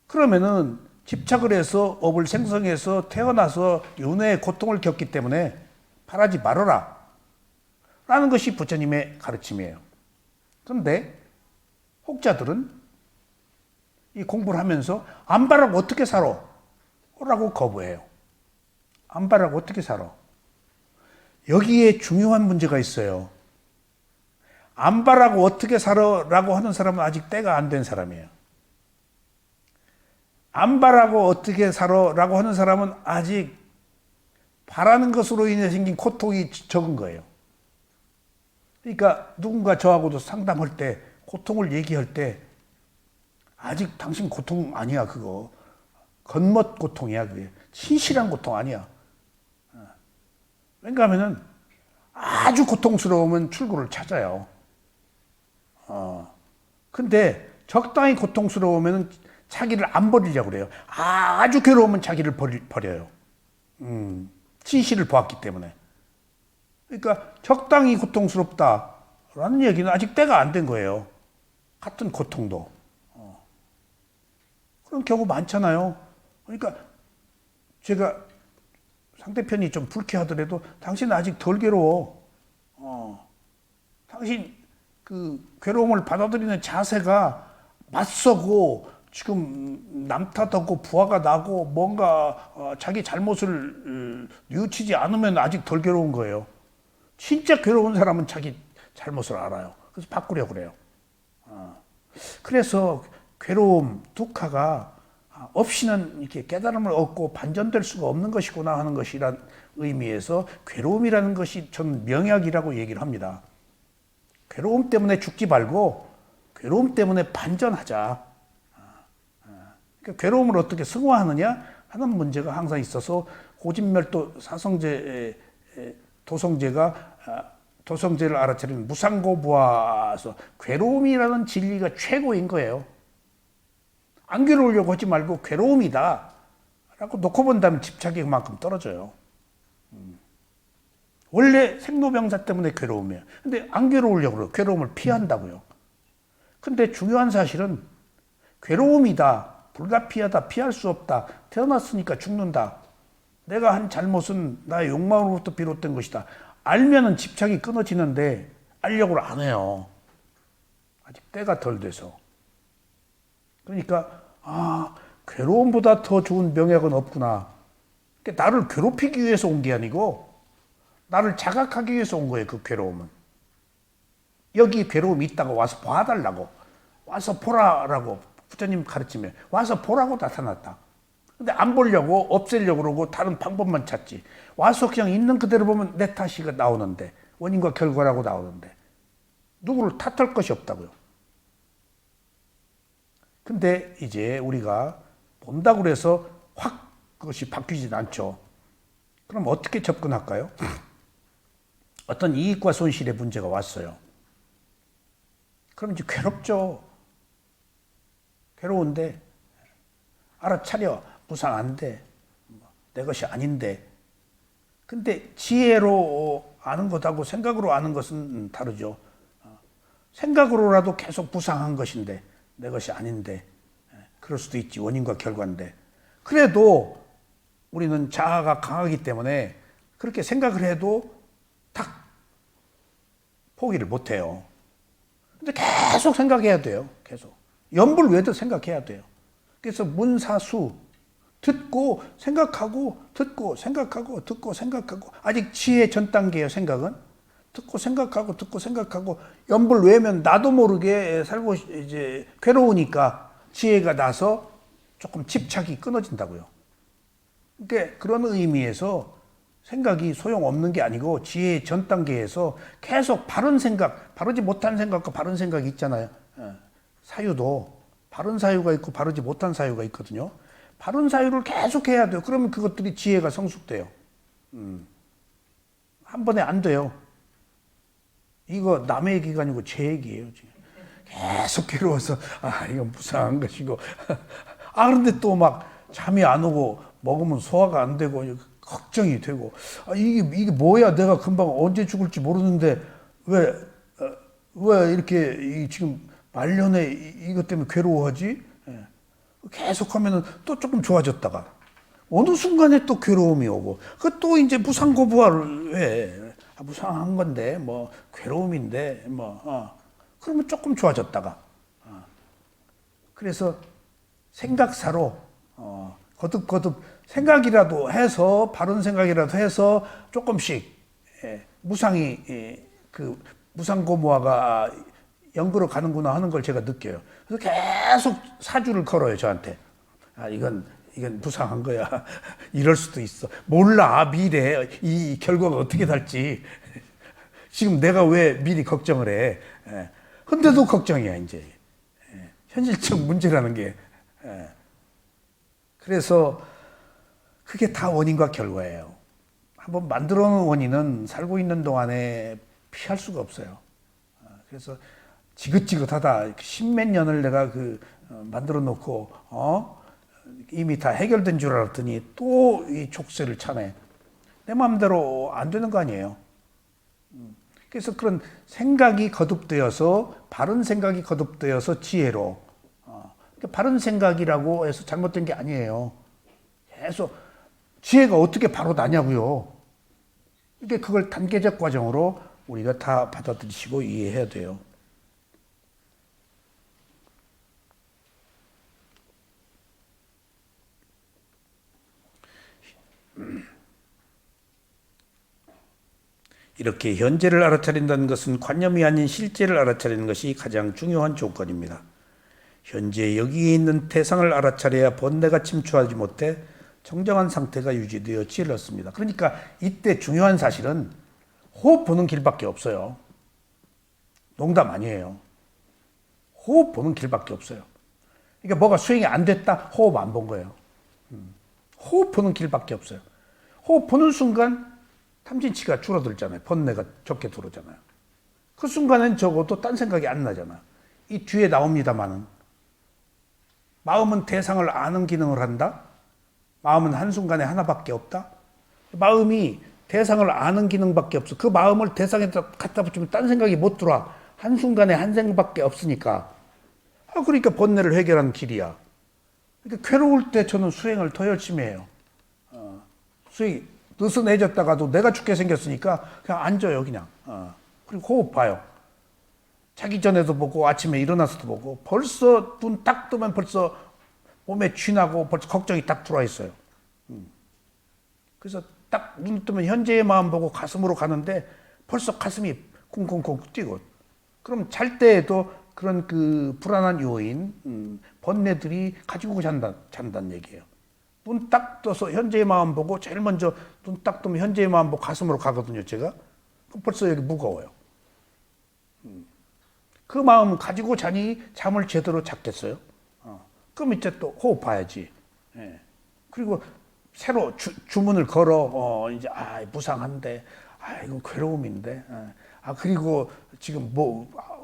그러면은 집착을 해서 업을 생성해서 태어나서 윤회의 고통을 겪기 때문에 바라지 말아라 라는 것이 부처님의 가르침이에요. 그런데 혹자들은 이 공부를 하면서 안 바라고 어떻게 살아? 라고 거부해요. 안 바라고 어떻게 살아? 여기에 중요한 문제가 있어요. 안 바라고 어떻게 살아라고 하는 사람은 아직 때가 안 된 사람이에요. 안 바라고 어떻게 살아라고 하는 사람은 아직 바라는 것으로 인해 생긴 고통이 적은 거예요. 그러니까 누군가 저하고도 상담할 때 고통을 얘기할 때 아직 당신 고통 아니야 그거. 겉멋 고통이야 그게. 진실한 고통 아니야. 왜냐하면은 아주 고통스러우면 출구를 찾아요. 근데 적당히 고통스러우면 자기를 안 버리려고 그래요. 아주 괴로우면 자기를 버려요. 진실을 보았기 때문에. 그러니까 적당히 고통스럽다라는 얘기는 아직 때가 안 된 거예요. 같은 고통도. 그런 경우 많잖아요. 그러니까 제가 상대편이 좀 불쾌하더라도 당신은 아직 덜 괴로워. 당신 그 괴로움을 받아들이는 자세가 맞서고 지금 남 탓하고 부하가 나고 뭔가 자기 잘못을 뉘우치지 않으면 아직 덜 괴로운 거예요. 진짜 괴로운 사람은 자기 잘못을 알아요. 그래서 바꾸려고 그래요. 그래서 괴로움, 두카가 없이는 이렇게 깨달음을 얻고 반전될 수가 없는 것이구나 하는 것이란 의미에서 괴로움이라는 것이 전 명약이라고 얘기를 합니다. 괴로움 때문에 죽지 말고 괴로움 때문에 반전하자. 그러니까 괴로움을 어떻게 승화하느냐 하는 문제가 항상 있어서 고진멸도 사성제 도성제를 알아차리는 무상고부화에서 괴로움이라는 진리가 최고인 거예요. 안 괴로우려고 하지 말고 괴로움이다 라고 놓고 본다면 집착이 그만큼 떨어져요. 원래 생로병사 때문에 괴로움이에요. 근데 안 괴로우려고 그래요. 괴로움을 피한다고요. 근데 중요한 사실은 괴로움이다, 불가피하다, 피할 수 없다, 태어났으니까 죽는다, 내가 한 잘못은 나의 욕망으로부터 비롯된 것이다 알면은 집착이 끊어지는데 알려고 안 해요. 아직 때가 덜 돼서. 그러니까 괴로움보다 더 좋은 명약은 없구나. 그러니까 나를 괴롭히기 위해서 온 게 아니고 나를 자각하기 위해서 온 거예요. 그 괴로움은. 여기 괴로움이 있다고 와서 봐달라고. 와서 보라라고 부처님 가르치면 와서 보라고 나타났다. 근데 안 보려고 없애려고 그러고 다른 방법만 찾지. 와서 그냥 있는 그대로 보면 내 탓이 나오는데 원인과 결과라고 나오는데 누구를 탓할 것이 없다고요. 근데 이제 우리가 본다고 해서 확 그것이 바뀌진 않죠. 그럼 어떻게 접근할까요? 어떤 이익과 손실의 문제가 왔어요. 그럼 이제 괴롭죠. 괴로운데 알아차려. 무상 안 돼. 내 것이 아닌데. 근데 지혜로 아는 것하고 생각으로 아는 것은 다르죠. 생각으로라도 계속 부상한 것인데 내 것이 아닌데. 그럴 수도 있지. 원인과 결과인데. 그래도 우리는 자아가 강하기 때문에 그렇게 생각을 해도 딱 포기를 못 해요. 근데 계속 생각해야 돼요. 계속. 연불외도 생각해야 돼요. 그래서 문사수 듣고 생각하고 듣고 생각하고 듣고 생각하고 아직 지혜 전 단계예요. 생각은 듣고 생각하고 듣고 생각하고 연불외면 나도 모르게 살고 이제 괴로우니까 지혜가 나서 조금 집착이 끊어진다고요. 그러니까 그런 의미에서 생각이 소용없는 게 아니고 지혜의 전 단계에서 계속 바른 생각, 바르지 못한 생각과 바른 생각이 있잖아요. 사유도 바른 사유가 있고 바르지 못한 사유가 있거든요. 바른 사유를 계속 해야 돼요. 그러면 그것들이 지혜가 성숙돼요. 한 번에 안 돼요. 이거 남의 얘기가 아니고 제 얘기예요. 지금. 계속 괴로워서 이건 무상한 것이고 그런데 또 막 잠이 안 오고 먹으면 소화가 안 되고 걱정이 되고 이게 뭐야, 내가 금방 언제 죽을지 모르는데 왜 이렇게 지금 말년에 이것 때문에 괴로워하지? 계속하면은 또 조금 좋아졌다가 어느 순간에 또 괴로움이 오고 또 이제 무상고부화를 해. 무상한 건데 뭐 괴로움인데 그러면 조금 좋아졌다가 그래서 생각사로 거듭거듭 생각이라도 해서 바른 생각이라도 해서 조금씩 무상이 그 무상고무화가 연구로 가는구나 하는 걸 제가 느껴요. 그래서 계속 사주를 걸어요, 저한테. 이건 부상한 거야. 이럴 수도 있어. 몰라, 미래 이 결과가 어떻게 될지. 지금 내가 왜 미리 걱정을 해? 근데도 걱정이야, 이제. 현실적 문제라는 게. 그래서 그게 다 원인과 결과예요. 한번 만들어 놓은 원인은 살고 있는 동안에 피할 수가 없어요. 그래서 지긋지긋하다. 십몇 년을 내가 만들어 놓고, 이미 다 해결된 줄 알았더니 또 이 족쇄를 차네. 내 마음대로 안 되는 거 아니에요. 그래서 그런 생각이 거듭되어서, 바른 생각이 거듭되어서 지혜로. 그러니까 바른 생각이라고 해서 잘못된 게 아니에요. 계속 지혜가 어떻게 바로 나냐고요. 이게 그걸 단계적 과정으로 우리가 다 받아들이시고 이해해야 돼요. 이렇게 현재를 알아차린다는 것은 관념이 아닌 실제를 알아차리는 것이 가장 중요한 조건입니다. 현재 여기에 있는 대상을 알아차려야 번뇌가 침투하지 못해 정정한 상태가 유지되어 지혜를 얻습니다. 그러니까 이때 중요한 사실은 호흡 보는 길밖에 없어요. 농담 아니에요. 호흡 보는 길밖에 없어요. 그러니까 뭐가 수행이 안 됐다? 호흡 안 본 거예요. 호흡 보는 길밖에 없어요. 호흡 보는 순간 탐진치가 줄어들잖아요. 번뇌가 적게 들어오잖아요. 그 순간엔 적어도 딴 생각이 안 나잖아. 이 뒤에 나옵니다만은. 마음은 대상을 아는 기능을 한다. 마음은 한순간에 하나밖에 없다. 마음이 대상을 아는 기능밖에 없어. 그 마음을 대상에다 갖다 붙이면 딴 생각이 못 들어와. 한순간에 한 생각밖에 없으니까. 그러니까 번뇌를 해결하는 길이야. 그러니까 괴로울 때 저는 수행을 더 열심히 해요. 수행이 느슨해졌다가도 내가 죽게 생겼으니까 그냥 앉아요, 그냥. 그리고 호흡 봐요. 자기 전에도 보고 아침에 일어나서도 보고 벌써 눈 딱 뜨면 벌써 몸에 쥐나고 벌써 걱정이 딱 들어와 있어요. 그래서 딱 눈 뜨면 현재의 마음 보고 가슴으로 가는데 벌써 가슴이 쿵쿵쿵 뛰고. 그럼 잘 때에도 그런 불안한 요인, 번뇌들이 가지고 잔다는 얘기예요. 눈 딱 떠서 현재의 마음 보고 제일 먼저 눈 딱 뜨면 현재의 마음 보고 가슴으로 가거든요, 제가. 그럼 벌써 여기 무거워요. 그 마음 가지고 자니 잠을 제대로 잤겠어요? 그럼 이제 또 호흡 봐야지. 예. 그리고 새로 주문을 걸어, 이제, 무상한데, 이거 괴로움인데. 그리고 지금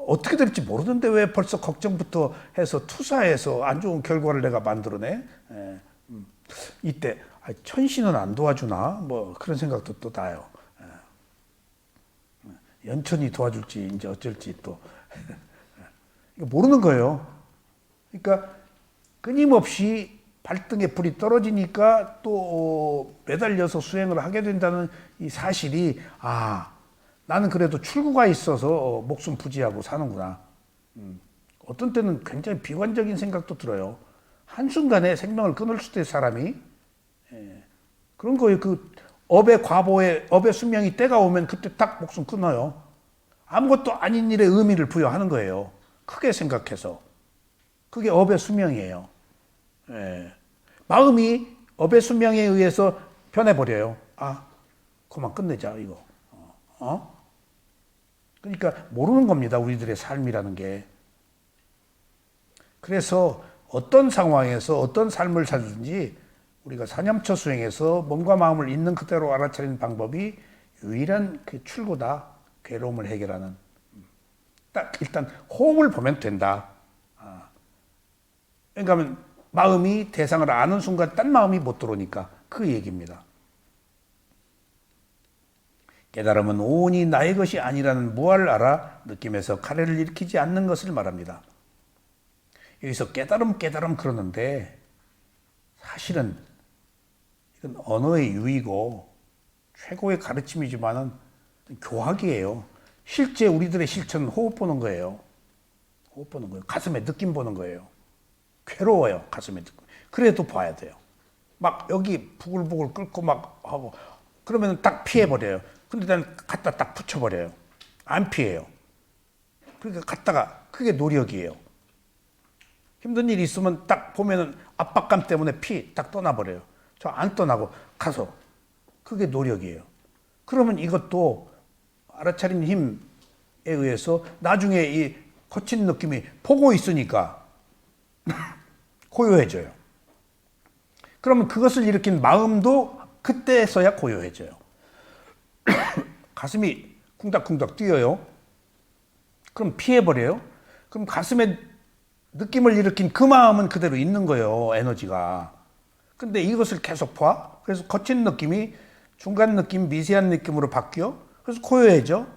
어떻게 될지 모르는데 왜 벌써 걱정부터 해서 투사해서 안 좋은 결과를 내가 만들어내? 예. 이때, 천신은 안 도와주나? 그런 생각도 또 나요. 연천이 도와줄지, 이제 어쩔지 또. 모르는 거예요. 그러니까 끊임없이 발등에 불이 떨어지니까 또 매달려서 수행을 하게 된다는 이 사실이, 나는 그래도 출구가 있어서 목숨 부지하고 사는구나. 어떤 때는 굉장히 비관적인 생각도 들어요. 한순간에 생명을 끊을 수도 있어요, 사람이. 그런 거예요. 업의 수명이 때가 오면 그때 딱 목숨 끊어요. 아무것도 아닌 일에 의미를 부여하는 거예요. 크게 생각해서. 그게 업의 수명이에요. 마음이 업의 수명에 의해서 변해버려요. 그만 끝내자, 이거. 그러니까 모르는 겁니다, 우리들의 삶이라는 게. 그래서 어떤 상황에서 어떤 삶을 살든지 우리가 사념처 수행에서 몸과 마음을 있는 그대로 알아차리는 방법이 유일한 출구다. 괴로움을 해결하는. 딱 일단 호흡을 보면 된다. 그러니까 마음이 대상을 아는 순간 딴 마음이 못 들어오니까 그 얘기입니다. 깨달음은 온이 나의 것이 아니라는 무아를 알아 느낌에서 가래를 일으키지 않는 것을 말합니다. 여기서 깨달음 그러는데 사실은 이건 언어의 유의고 최고의 가르침이지만은 교학이에요. 실제 우리들의 실천은 호흡 보는 거예요. 호흡 보는 거예요. 가슴에 느낌 보는 거예요. 괴로워요, 가슴에 느낌. 그래도 봐야 돼요. 막 여기 부글부글 끓고 막 하고 그러면 딱 피해버려요. 근데 난 갖다 딱 붙여버려요. 안 피해요. 그러니까 갖다가 그게 노력이에요. 힘든 일이 있으면 딱 보면은 압박감 때문에 피 딱 떠나버려요. 저 안 떠나고 가서. 그게 노력이에요. 그러면 이것도 알아차린 힘에 의해서 나중에 이 거친 느낌이 보고 있으니까 고요해져요. 그러면 그것을 일으킨 마음도 그때서야 고요해져요. 가슴이 쿵닥쿵닥 뛰어요. 그럼 피해버려요. 그럼 가슴에 느낌을 일으킨 그 마음은 그대로 있는 거예요. 에너지가. 근데 이것을 계속 봐. 그래서 거친 느낌이 중간 느낌, 미세한 느낌으로 바뀌어. 그래서 고요해져.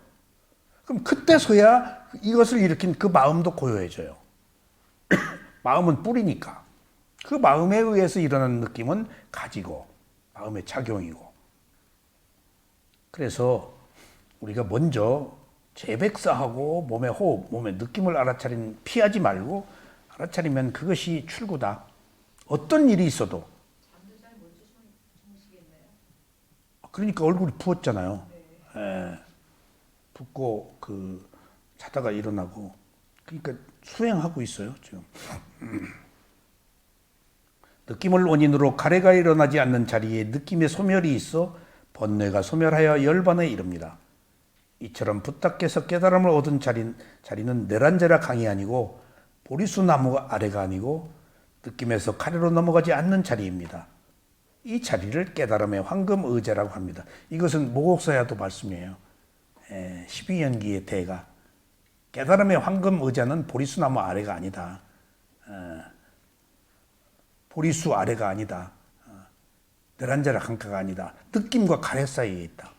그럼 그때서야 이것을 일으킨 그 마음도 고요해져요. 마음은 뿌리니까. 그 마음에 의해서 일어나는 느낌은 가지고 마음의 작용이고. 그래서 우리가 먼저 재백사하고 몸의 호흡, 몸의 느낌을 알아차린 피하지 말고 알아차리면 그것이 출구다. 어떤 일이 있어도. 잠도 잘 못 주무시겠네요. 그러니까 얼굴이 부었잖아요. 네. 예, 붓고 자다가 일어나고. 그러니까 수행하고 있어요 지금. 느낌을 원인으로 가래가 일어나지 않는 자리에 느낌의 소멸이 있어 번뇌가 소멸하여 열반에 이릅니다. 이처럼 부탁해서 깨달음을 얻은 자리는 내란제라 강이 아니고 보리수 나무 아래가 아니고 느낌에서 가래로 넘어가지 않는 자리입니다. 이 자리를 깨달음의 황금 의자라고 합니다. 이것은 모곡사야도 말씀이에요. 12연기의 대가. 깨달음의 황금 의자는 보리수 나무 아래가 아니다. 보리수 아래가 아니다. 내란제라 강가가 아니다. 느낌과 가래 사이에 있다.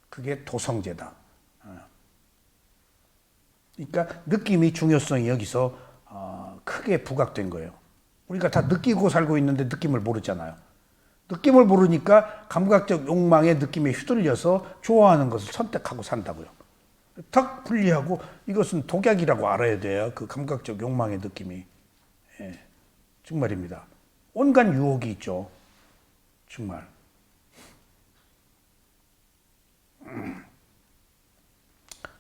그게 도성제다. 그러니까 느낌이 중요성이 여기서 크게 부각된 거예요. 우리가 다 느끼고 살고 있는데 느낌을 모르잖아요. 느낌을 모르니까 감각적 욕망의 느낌에 휘둘려서 좋아하는 것을 선택하고 산다고요. 탁 분리하고 이것은 독약이라고 알아야 돼요. 그 감각적 욕망의 느낌이. 예, 정말입니다. 온갖 유혹이 있죠. 정말.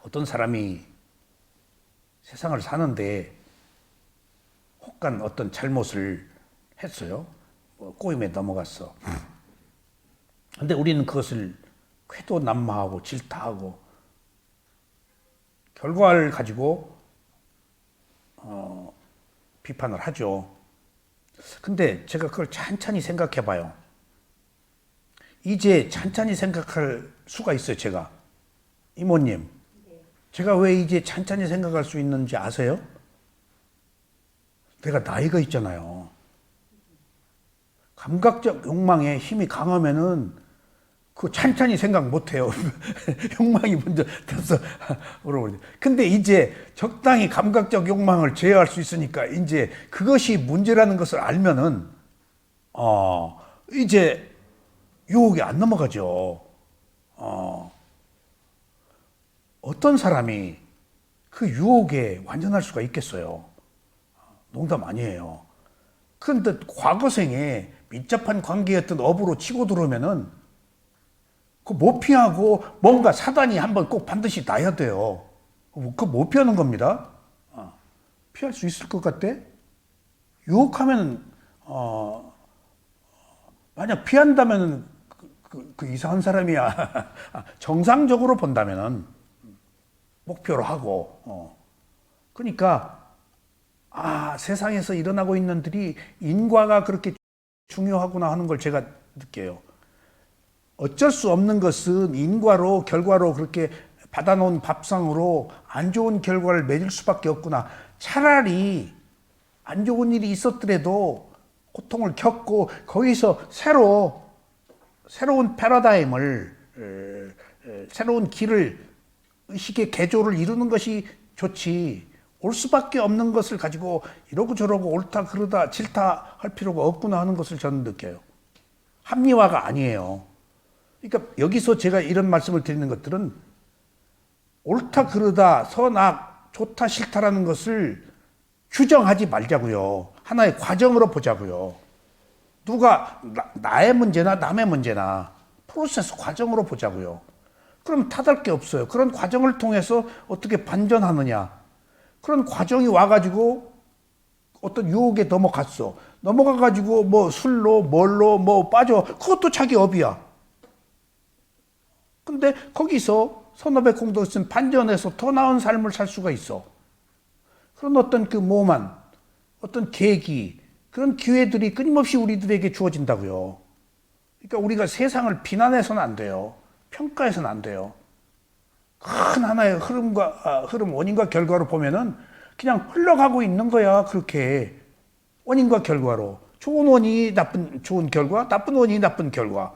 어떤 사람이 세상을 사는데 혹간 어떤 잘못을 했어요. 꼬임에 넘어갔어. 근데 우리는 그것을 쾌도난무하고 질타하고 결과를 가지고 비판을 하죠. 근데 제가 그걸 찬찬히 생각해 봐요. 이제 찬찬히 생각할 수가 있어요, 제가. 이모님, 제가 왜 이제 찬찬히 생각할 수 있는지 아세요? 내가 나이가 있잖아요. 감각적 욕망에 힘이 강하면은 그 찬찬히 생각 못 해요. 욕망이 먼저 돼서 물어보죠. 근데 이제 적당히 감각적 욕망을 제어할 수 있으니까 이제 그것이 문제라는 것을 알면은 이제 유혹이 안 넘어가죠. 어떤 사람이 그 유혹에 완전할 수가 있겠어요? 농담 아니에요. 그런데 과거생에 밀접한 관계였던 업으로 치고 들어오면은 그 못 피하고 뭔가 사단이 한번 꼭 반드시 나야 돼요. 그 못 피하는 겁니다. 피할 수 있을 것 같대? 유혹하면 만약 피한다면 그 이상한 사람이야. 정상적으로 본다면은 목표로 하고. 그러니까 세상에서 일어나고 있는 일이 인과가 그렇게 중요하구나 하는 걸 제가 느껴요. 어쩔 수 없는 것은 인과로 결과로 그렇게 받아놓은 밥상으로 안 좋은 결과를 맺을 수밖에 없구나. 차라리 안 좋은 일이 있었더라도 고통을 겪고 거기서 새로운 패러다임을 새로운 길을 의식의 개조를 이루는 것이 좋지. 올 수밖에 없는 것을 가지고 이러고 저러고 옳다 그러다 질타할 필요가 없구나 하는 것을 저는 느껴요. 합리화가 아니에요. 그러니까 여기서 제가 이런 말씀을 드리는 것들은 옳다 그러다 선악 좋다 싫다라는 것을 규정하지 말자고요. 하나의 과정으로 보자고요. 누가 나의 문제나 남의 문제나 프로세스 과정으로 보자고요. 그럼 탓할 게 없어요. 그런 과정을 통해서 어떻게 반전하느냐. 그런 과정이 와가지고 어떤 유혹에 넘어갔어. 넘어가가지고 뭐 술로 뭘로 뭐 빠져. 그것도 자기 업이야. 근데 거기서 선업의 공덕을 쓴 반전에서 더 나은 삶을 살 수가 있어. 그런 어떤 그 모만, 어떤 계기, 그런 기회들이 끊임없이 우리들에게 주어진다고요. 그러니까 우리가 세상을 비난해서는 안 돼요. 평가해서는 안 돼요. 큰 하나의 흐름, 원인과 결과로 보면은 그냥 흘러가고 있는 거야. 그렇게 원인과 결과로. 좋은 원인이 좋은 결과, 나쁜 원인이 나쁜 결과.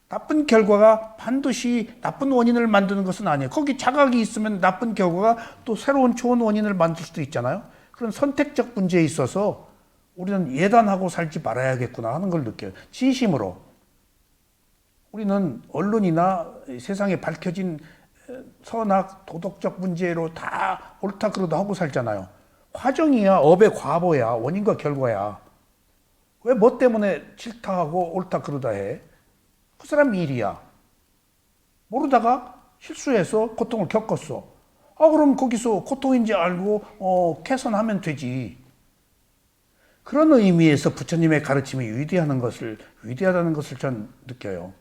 나쁜 결과가 반드시 나쁜 원인을 만드는 것은 아니에요. 거기 자각이 있으면 나쁜 결과가 또 새로운 좋은 원인을 만들 수도 있잖아요. 그런 선택적 문제에 있어서 우리는 예단하고 살지 말아야겠구나 하는 걸 느껴요. 진심으로. 우리는 언론이나 세상에 밝혀진 선악, 도덕적 문제로 다 옳다 그러다 하고 살잖아요. 화정이야, 업의 과보야, 원인과 결과야. 왜 뭐 때문에 싫다 하고 옳다 그러다 해? 그 사람 일이야. 모르다가 실수해서 고통을 겪었어. 그럼 거기서 고통인지 알고 개선하면 되지. 그런 의미에서 부처님의 가르침이 위대하다는 것을 전 느껴요.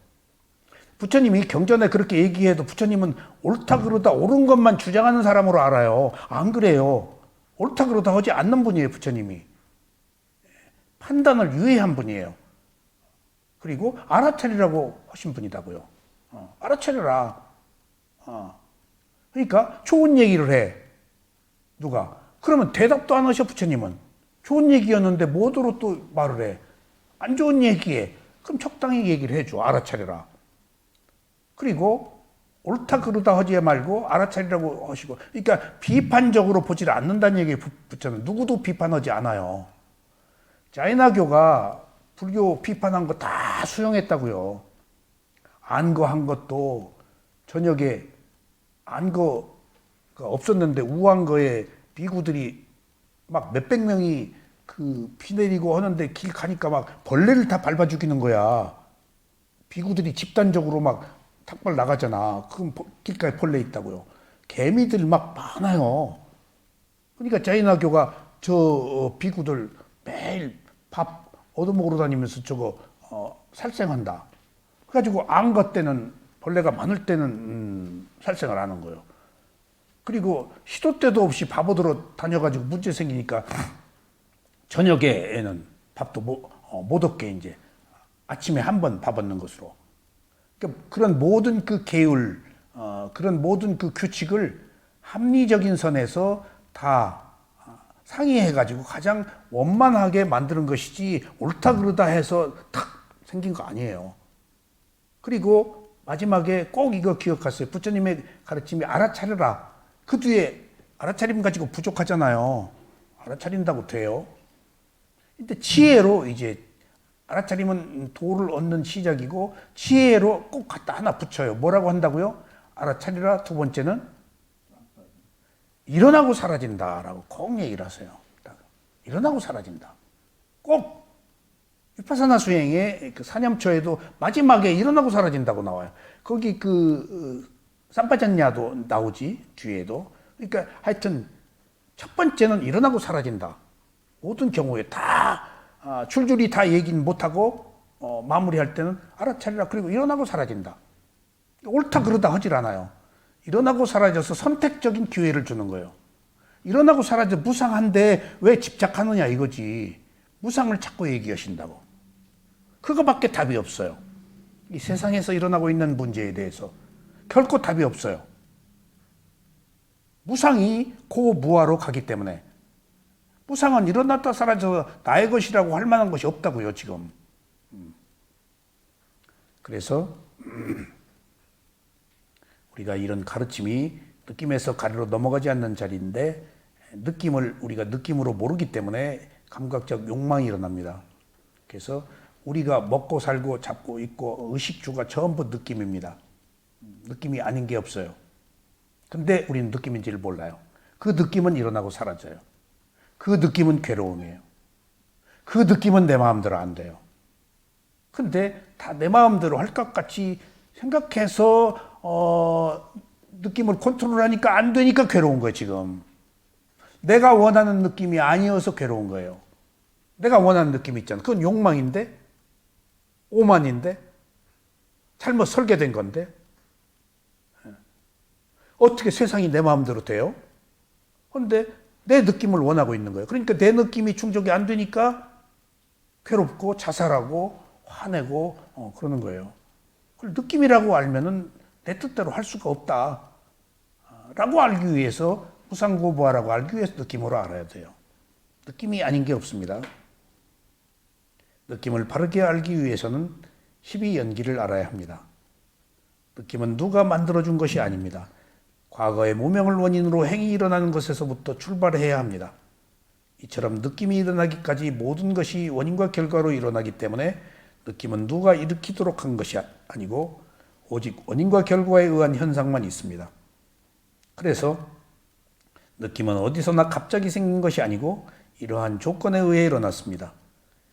부처님이 경전에 그렇게 얘기해도 부처님은 옳다 그러다 옳은 것만 주장하는 사람으로 알아요. 안 그래요. 옳다 그러다 하지 않는 분이에요, 부처님이. 판단을 유예한 분이에요. 그리고 알아차리라고 하신 분이다고요. 알아차려라. 그러니까 좋은 얘기를 해. 누가? 그러면 대답도 안 하셔, 부처님은. 좋은 얘기였는데 뭐더러 또 말을 해. 안 좋은 얘기해. 그럼 적당히 얘기를 해줘. 알아차려라. 그리고 옳다 그러다 하지 말고 알아차리라고 하시고. 그러니까 비판적으로 보지 않는다는 얘기에 부처는 누구도 비판하지 않아요. 자이나교가 불교 비판한 거 다 수용했다고요. 안 거 한 것도 저녁에 안 거가 없었는데 우한 거에 비구들이 막 몇백 명이 그 피 내리고 하는데 길 가니까 막 벌레를 다 밟아 죽이는 거야. 비구들이 집단적으로 막 탁발 나가잖아. 그럼 길가에 벌레 있다고요. 개미들 막 많아요. 그러니까 자이나교가 저 비구들 매일 밥 얻어먹으러 다니면서 저거 살생한다. 그래가지고 안 것 때는 벌레가 많을 때는 살생을 하는 거예요. 그리고 시도 때도 없이 밥 얻으러 다녀가지고 문제 생기니까 저녁에는 밥도 못 얻게 이제 아침에 한 번 밥 얻는 것으로. 그러니까 그런 모든 그 계율, 그런 모든 그 규칙을 합리적인 선에서 다 상의해가지고 가장 원만하게 만드는 것이지 옳다 그러다 해서 탁 생긴 거 아니에요. 그리고 마지막에 꼭 이거 기억하세요. 부처님의 가르침이 알아차려라. 그 뒤에 알아차림 가지고 부족하잖아요. 알아차린다고 돼요. 근데 지혜로 이제 알아차림은 도를 얻는 시작이고 지혜로 꼭 갖다 하나 붙여요. 뭐라고 한다고요? 알아차리라. 두 번째는 일어나고 사라진다라고 꼭 얘기를 하세요. 일어나고 사라진다. 꼭 위파사나 수행의 그 사념초에도 마지막에 일어나고 사라진다고 나와요. 거기 그 삼파전야도 나오지, 뒤에도. 그러니까 하여튼 첫 번째는 일어나고 사라진다. 모든 경우에 다 줄줄이 다 얘기는 못하고 마무리할 때는 알아차리라. 그리고 일어나고 사라진다. 옳다 그러다 하질 않아요. 일어나고 사라져서 선택적인 기회를 주는 거예요. 일어나고 사라져 무상한데 왜 집착하느냐 이거지. 무상을 자꾸 얘기하신다고. 그거밖에 답이 없어요. 이 세상에서 일어나고 있는 문제에 대해서 결코 답이 없어요. 무상이 고무아로 가기 때문에. 무상은 일어났다 사라져서 나의 것이라고 할 만한 것이 없다고요, 지금. 그래서 우리가 이런 가르침이 느낌에서 가리로 넘어가지 않는 자리인데 느낌을 우리가 느낌으로 모르기 때문에 감각적 욕망이 일어납니다. 그래서 우리가 먹고 살고 잡고 있고 의식주가 전부 느낌입니다. 느낌이 아닌 게 없어요. 근데 우리는 느낌인지를 몰라요. 그 느낌은 일어나고 사라져요. 그 느낌은 괴로움이에요. 그 느낌은 내 마음대로 안 돼요. 근데 다 내 마음대로 할 것 같이 생각해서 느낌을 컨트롤하니까 안 되니까 괴로운 거예요, 지금. 내가 원하는 느낌이 아니어서 괴로운 거예요. 내가 원하는 느낌이 있잖아. 그건 욕망인데, 오만인데, 잘못 설계된 건데, 어떻게 세상이 내 마음대로 돼요? 그런데 내 느낌을 원하고 있는 거예요. 그러니까 내 느낌이 충족이 안 되니까 괴롭고 자살하고 화내고 그러는 거예요. 그걸 느낌이라고 알면은 내 뜻대로 할 수가 없다. 라고 알기 위해서 무상고부하라고 알기 위해서 느낌으로 알아야 돼요. 느낌이 아닌 게 없습니다. 느낌을 바르게 알기 위해서는 12연기를 알아야 합니다. 느낌은 누가 만들어준 것이 아닙니다. 과거의 무명을 원인으로 행위 일어나는 것에서부터 출발해야 합니다. 이처럼 느낌이 일어나기까지 모든 것이 원인과 결과로 일어나기 때문에 느낌은 누가 일으키도록 한 것이 아니고 오직 원인과 결과에 의한 현상만 있습니다. 그래서 느낌은 어디서나 갑자기 생긴 것이 아니고 이러한 조건에 의해 일어났습니다.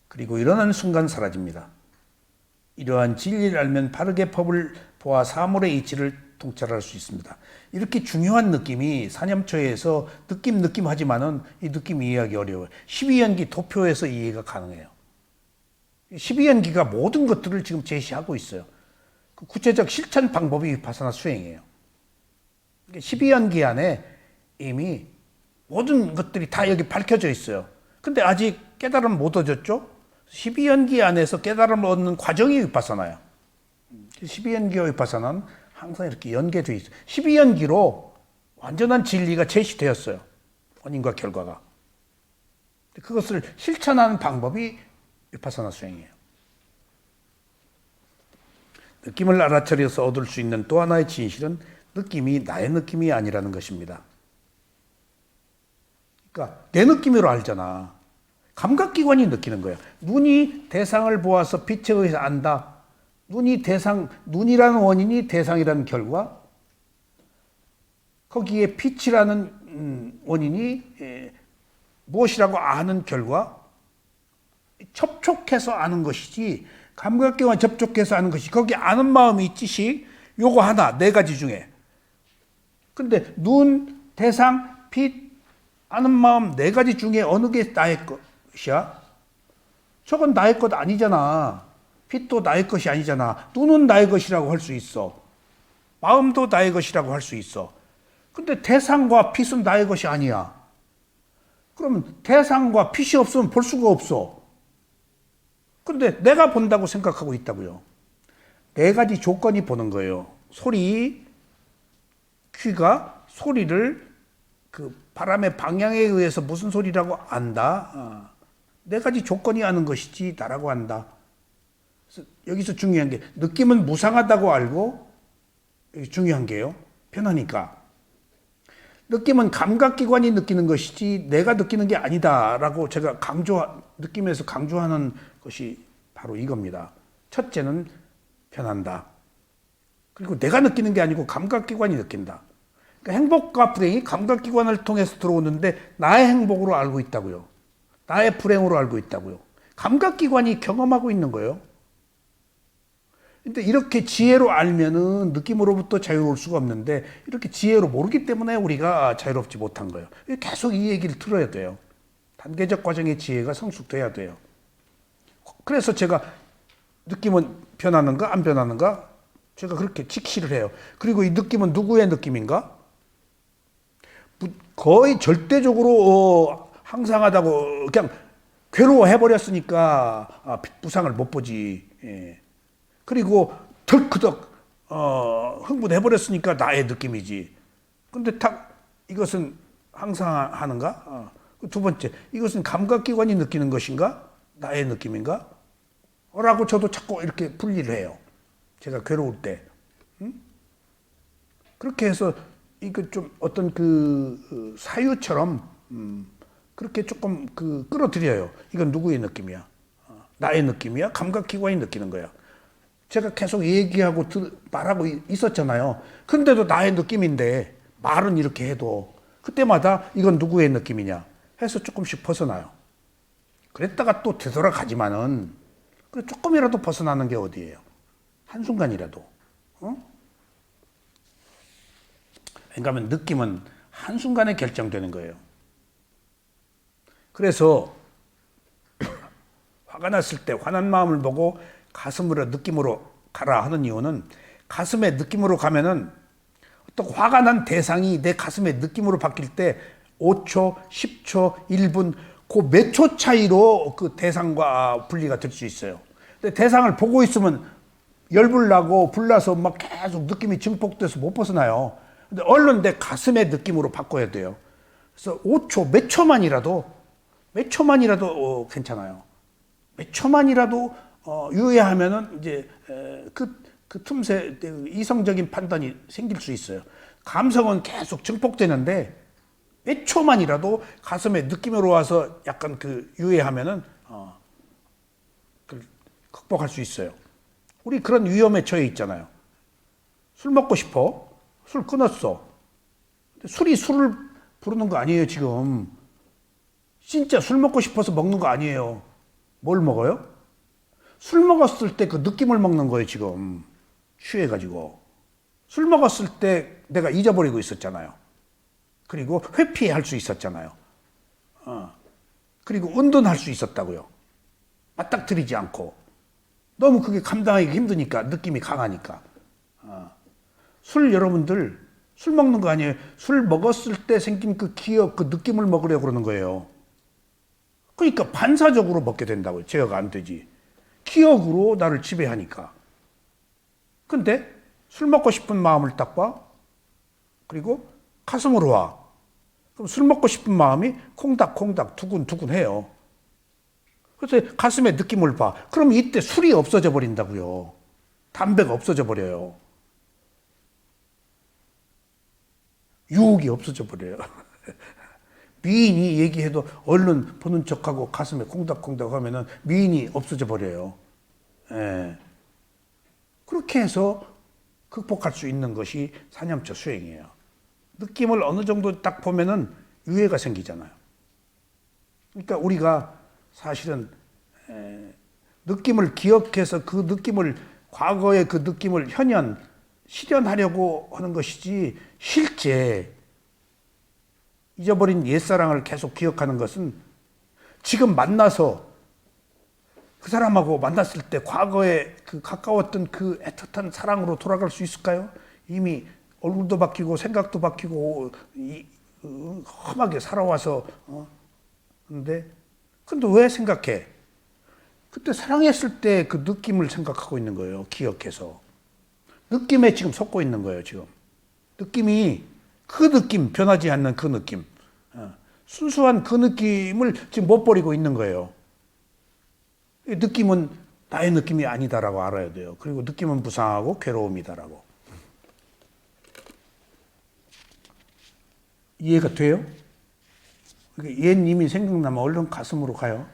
그리고 일어나는 순간 사라집니다. 이러한 진리를 알면 바르게 법을 보아 사물의 이치를 통찰할 수 있습니다. 이렇게 중요한 느낌이 사념초에서 느낌 하지만은 이 느낌 이해하기 어려워요. 12연기 도표에서 이해가 가능해요. 12연기가 모든 것들을 지금 제시하고 있어요. 그 구체적 실천 방법이 위파사나 수행이에요. 12연기 안에 이미 모든 것들이 다 여기 밝혀져 있어요. 근데 아직 깨달음 못 얻었죠? 12연기 안에서 깨달음을 얻는 과정이 위파사나예요. 12연기와 위파사나는 항상 이렇게 연계되어 있어요. 12연기로 완전한 진리가 제시되었어요. 원인과 결과가. 그것을 실천하는 방법이 위파사나 수행이에요. 느낌을 알아차려서 얻을 수 있는 또 하나의 진실은 느낌이 나의 느낌이 아니라는 것입니다. 그러니까 내 느낌으로 알잖아. 감각기관이 느끼는 거예요. 눈이 대상을 보아서 빛에 의해서 안다. 눈이라는 원인이 대상이라는 결과, 거기에 빛이라는 원인이 무엇이라고 아는 결과, 접촉해서 아는 것이지, 감각기관 접촉해서 아는 것이, 거기 아는 마음이 있지시, 요거 하나, 네 가지 중에. 근데 눈, 대상, 빛, 아는 마음 네 가지 중에 어느 게 나의 것이야? 저건 나의 것 아니잖아. 빛도 나의 것이 아니잖아. 눈은 나의 것이라고 할 수 있어. 마음도 나의 것이라고 할 수 있어. 근데 대상과 빛은 나의 것이 아니야. 그러면 대상과 빛이 없으면 볼 수가 없어. 근데 내가 본다고 생각하고 있다고요. 네 가지 조건이 보는 거예요. 소리, 귀가 소리를 그 바람의 방향에 의해서 무슨 소리라고 안다. 네 가지 조건이 아는 것이지 나라고 한다. 그래서 여기서 중요한 게 느낌은 무상하다고 알고, 여기 중요한 게요. 편하니까. 느낌은 감각기관이 느끼는 것이지 내가 느끼는 게 아니다라고 제가 느낌에서 강조하는 것이 바로 이겁니다. 첫째는 편한다. 그리고 내가 느끼는 게 아니고 감각기관이 느낀다. 그러니까 행복과 불행이 감각기관을 통해서 들어오는데 나의 행복으로 알고 있다고요. 나의 불행으로 알고 있다고요. 감각기관이 경험하고 있는 거예요. 근데 이렇게 지혜로 알면은 느낌으로부터 자유로울 수가 없는데, 이렇게 지혜로 모르기 때문에 우리가 자유롭지 못한 거예요. 계속 이 얘기를 들어야 돼요. 단계적 과정의 지혜가 성숙돼야 돼요. 그래서 제가 느낌은 변하는가 안 변하는가 제가 그렇게 직시를 해요. 그리고 이 느낌은 누구의 느낌인가? 거의 절대적으로 항상하다고 그냥 괴로워해버렸으니까 부상을 못 보지. 예. 그리고 덜크덕 흥분해버렸으니까 나의 느낌이지. 근데 이것은 항상 하는가? 두 번째, 이것은 감각기관이 느끼는 것인가? 나의 느낌인가? 라고 저도 자꾸 이렇게 분리를 해요. 제가 괴로울 때. 그렇게 해서 이거 좀 어떤 사유처럼 그렇게 조금 끌어들여요. 이건 누구의 느낌이야? 나의 느낌이야? 감각기관이 느끼는 거야. 제가 계속 얘기하고 말하고 있었잖아요. 근데도 나의 느낌인데 말은 이렇게 해도 그때마다 이건 누구의 느낌이냐 해서 조금씩 벗어나요. 그랬다가 또 되돌아가지만은 조금이라도 벗어나는 게 어디예요? 한순간이라도. 그러니까 느낌은 한순간에 결정되는 거예요. 그래서 화가 났을 때 화난 마음을 보고 가슴으로 느낌으로 가라 하는 이유는 가슴의 느낌으로 가면은 어떤 화가 난 대상이 내 가슴의 느낌으로 바뀔 때 5초, 10초, 1분 그 몇 초 차이로 그 대상과 분리가 될 수 있어요. 근데 대상을 보고 있으면 열불 나고 불나서 막 계속 느낌이 증폭돼서 못 벗어나요. 근데 얼른 내 가슴의 느낌으로 바꿔야 돼요. 그래서 5초, 몇 초만이라도 괜찮아요. 몇 초만이라도 유예하면은 이제 그 틈새 이성적인 판단이 생길 수 있어요. 감성은 계속 증폭되는데 몇 초만이라도 가슴에 느낌으로 와서 약간 그 유예하면은 극복할 수 있어요. 우리 그런 위험에 처해 있잖아요. 술 먹고 싶어. 술 끊었어. 근데 술이 술을 부르는 거 아니에요, 지금. 진짜 술 먹고 싶어서 먹는 거 아니에요. 뭘 먹어요? 술 먹었을 때 그 느낌을 먹는 거예요, 지금. 취해가지고. 술 먹었을 때 내가 잊어버리고 있었잖아요. 그리고 회피할 수 있었잖아요. 그리고 은둔할 수 있었다고요. 맞닥뜨리지 않고. 너무 그게 감당하기 힘드니까, 느낌이 강하니까. 술 여러분들, 술 먹는 거 아니에요. 술 먹었을 때 생긴 그 기억, 그 느낌을 먹으려고 그러는 거예요. 그러니까 반사적으로 먹게 된다고요. 제어가 안 되지. 기억으로 나를 지배하니까. 근데 술 먹고 싶은 마음을 딱 봐. 그리고 가슴으로 와. 그럼 술 먹고 싶은 마음이 콩닥콩닥 두근두근 해요. 그래서 가슴에 느낌을 봐. 그럼 이때 술이 없어져 버린다고요. 담배가 없어져 버려요. 유혹이 없어져 버려요. 미인이 얘기해도 얼른 보는 척하고 가슴에 콩닥콩닥 하면은 미인이 없어져 버려요. 예. 그렇게 해서 극복할 수 있는 것이 사념처 수행이에요. 느낌을 어느 정도 딱 보면은 유해가 생기잖아요. 그러니까 우리가 사실은 느낌을 기억해서 그 느낌을 과거의 그 느낌을 실현하려고 하는 것이지 실제 잊어버린 옛사랑을 계속 기억하는 것은 지금 만나서 그 사람하고 만났을 때 과거에 그 가까웠던 그 애틋한 사랑으로 돌아갈 수 있을까요? 이미 얼굴도 바뀌고 생각도 바뀌고 험하게 살아와서 근데 왜 생각해? 그때 사랑했을 때 그 느낌을 생각하고 있는 거예요. 기억해서. 느낌에 지금 속고 있는 거예요. 지금. 느낌이 그 느낌, 변하지 않는 그 느낌. 순수한 그 느낌을 지금 못 버리고 있는 거예요. 느낌은 나의 느낌이 아니다라고 알아야 돼요. 그리고 느낌은 무상하고 괴로움이다라고. 이해가 돼요? 옛님이 생각나면 얼른 가슴으로 가요.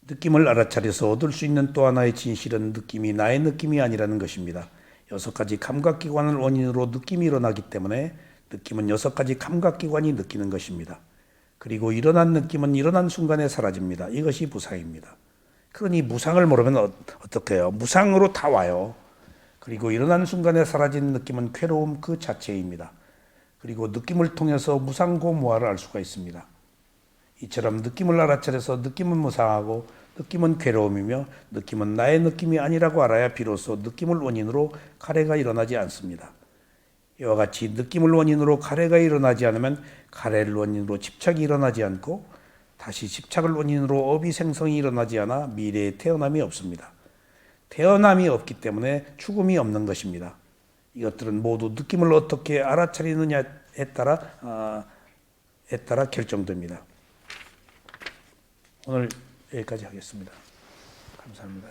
느낌을 알아차려서 얻을 수 있는 또 하나의 진실은 느낌이 나의 느낌이 아니라는 것입니다. 6가지 감각기관을 원인으로 느낌이 일어나기 때문에 느낌은 6가지 감각기관이 느끼는 것입니다. 그리고 일어난 느낌은 일어난 순간에 사라집니다. 이것이 무상입니다. 그러니 무상을 모르면 어떻게 해요? 무상으로 다 와요. 그리고 일어난 순간에 사라진 느낌은 괴로움 그 자체입니다. 그리고 느낌을 통해서 무상고 무아를 알 수가 있습니다. 이처럼 느낌을 알아차려서 느낌은 무상하고 느낌은 괴로움이며 느낌은 나의 느낌이 아니라고 알아야 비로소 느낌을 원인으로 가래가 일어나지 않습니다. 이와 같이 느낌을 원인으로 가래가 일어나지 않으면 가래를 원인으로 집착이 일어나지 않고 다시 집착을 원인으로 업이 생성이 일어나지 않아 미래에 태어남이 없습니다. 태어남이 없기 때문에 죽음이 없는 것입니다. 이것들은 모두 느낌을 어떻게 알아차리느냐에 따라 결정됩니다. 오늘 여기까지 하겠습니다. 감사합니다.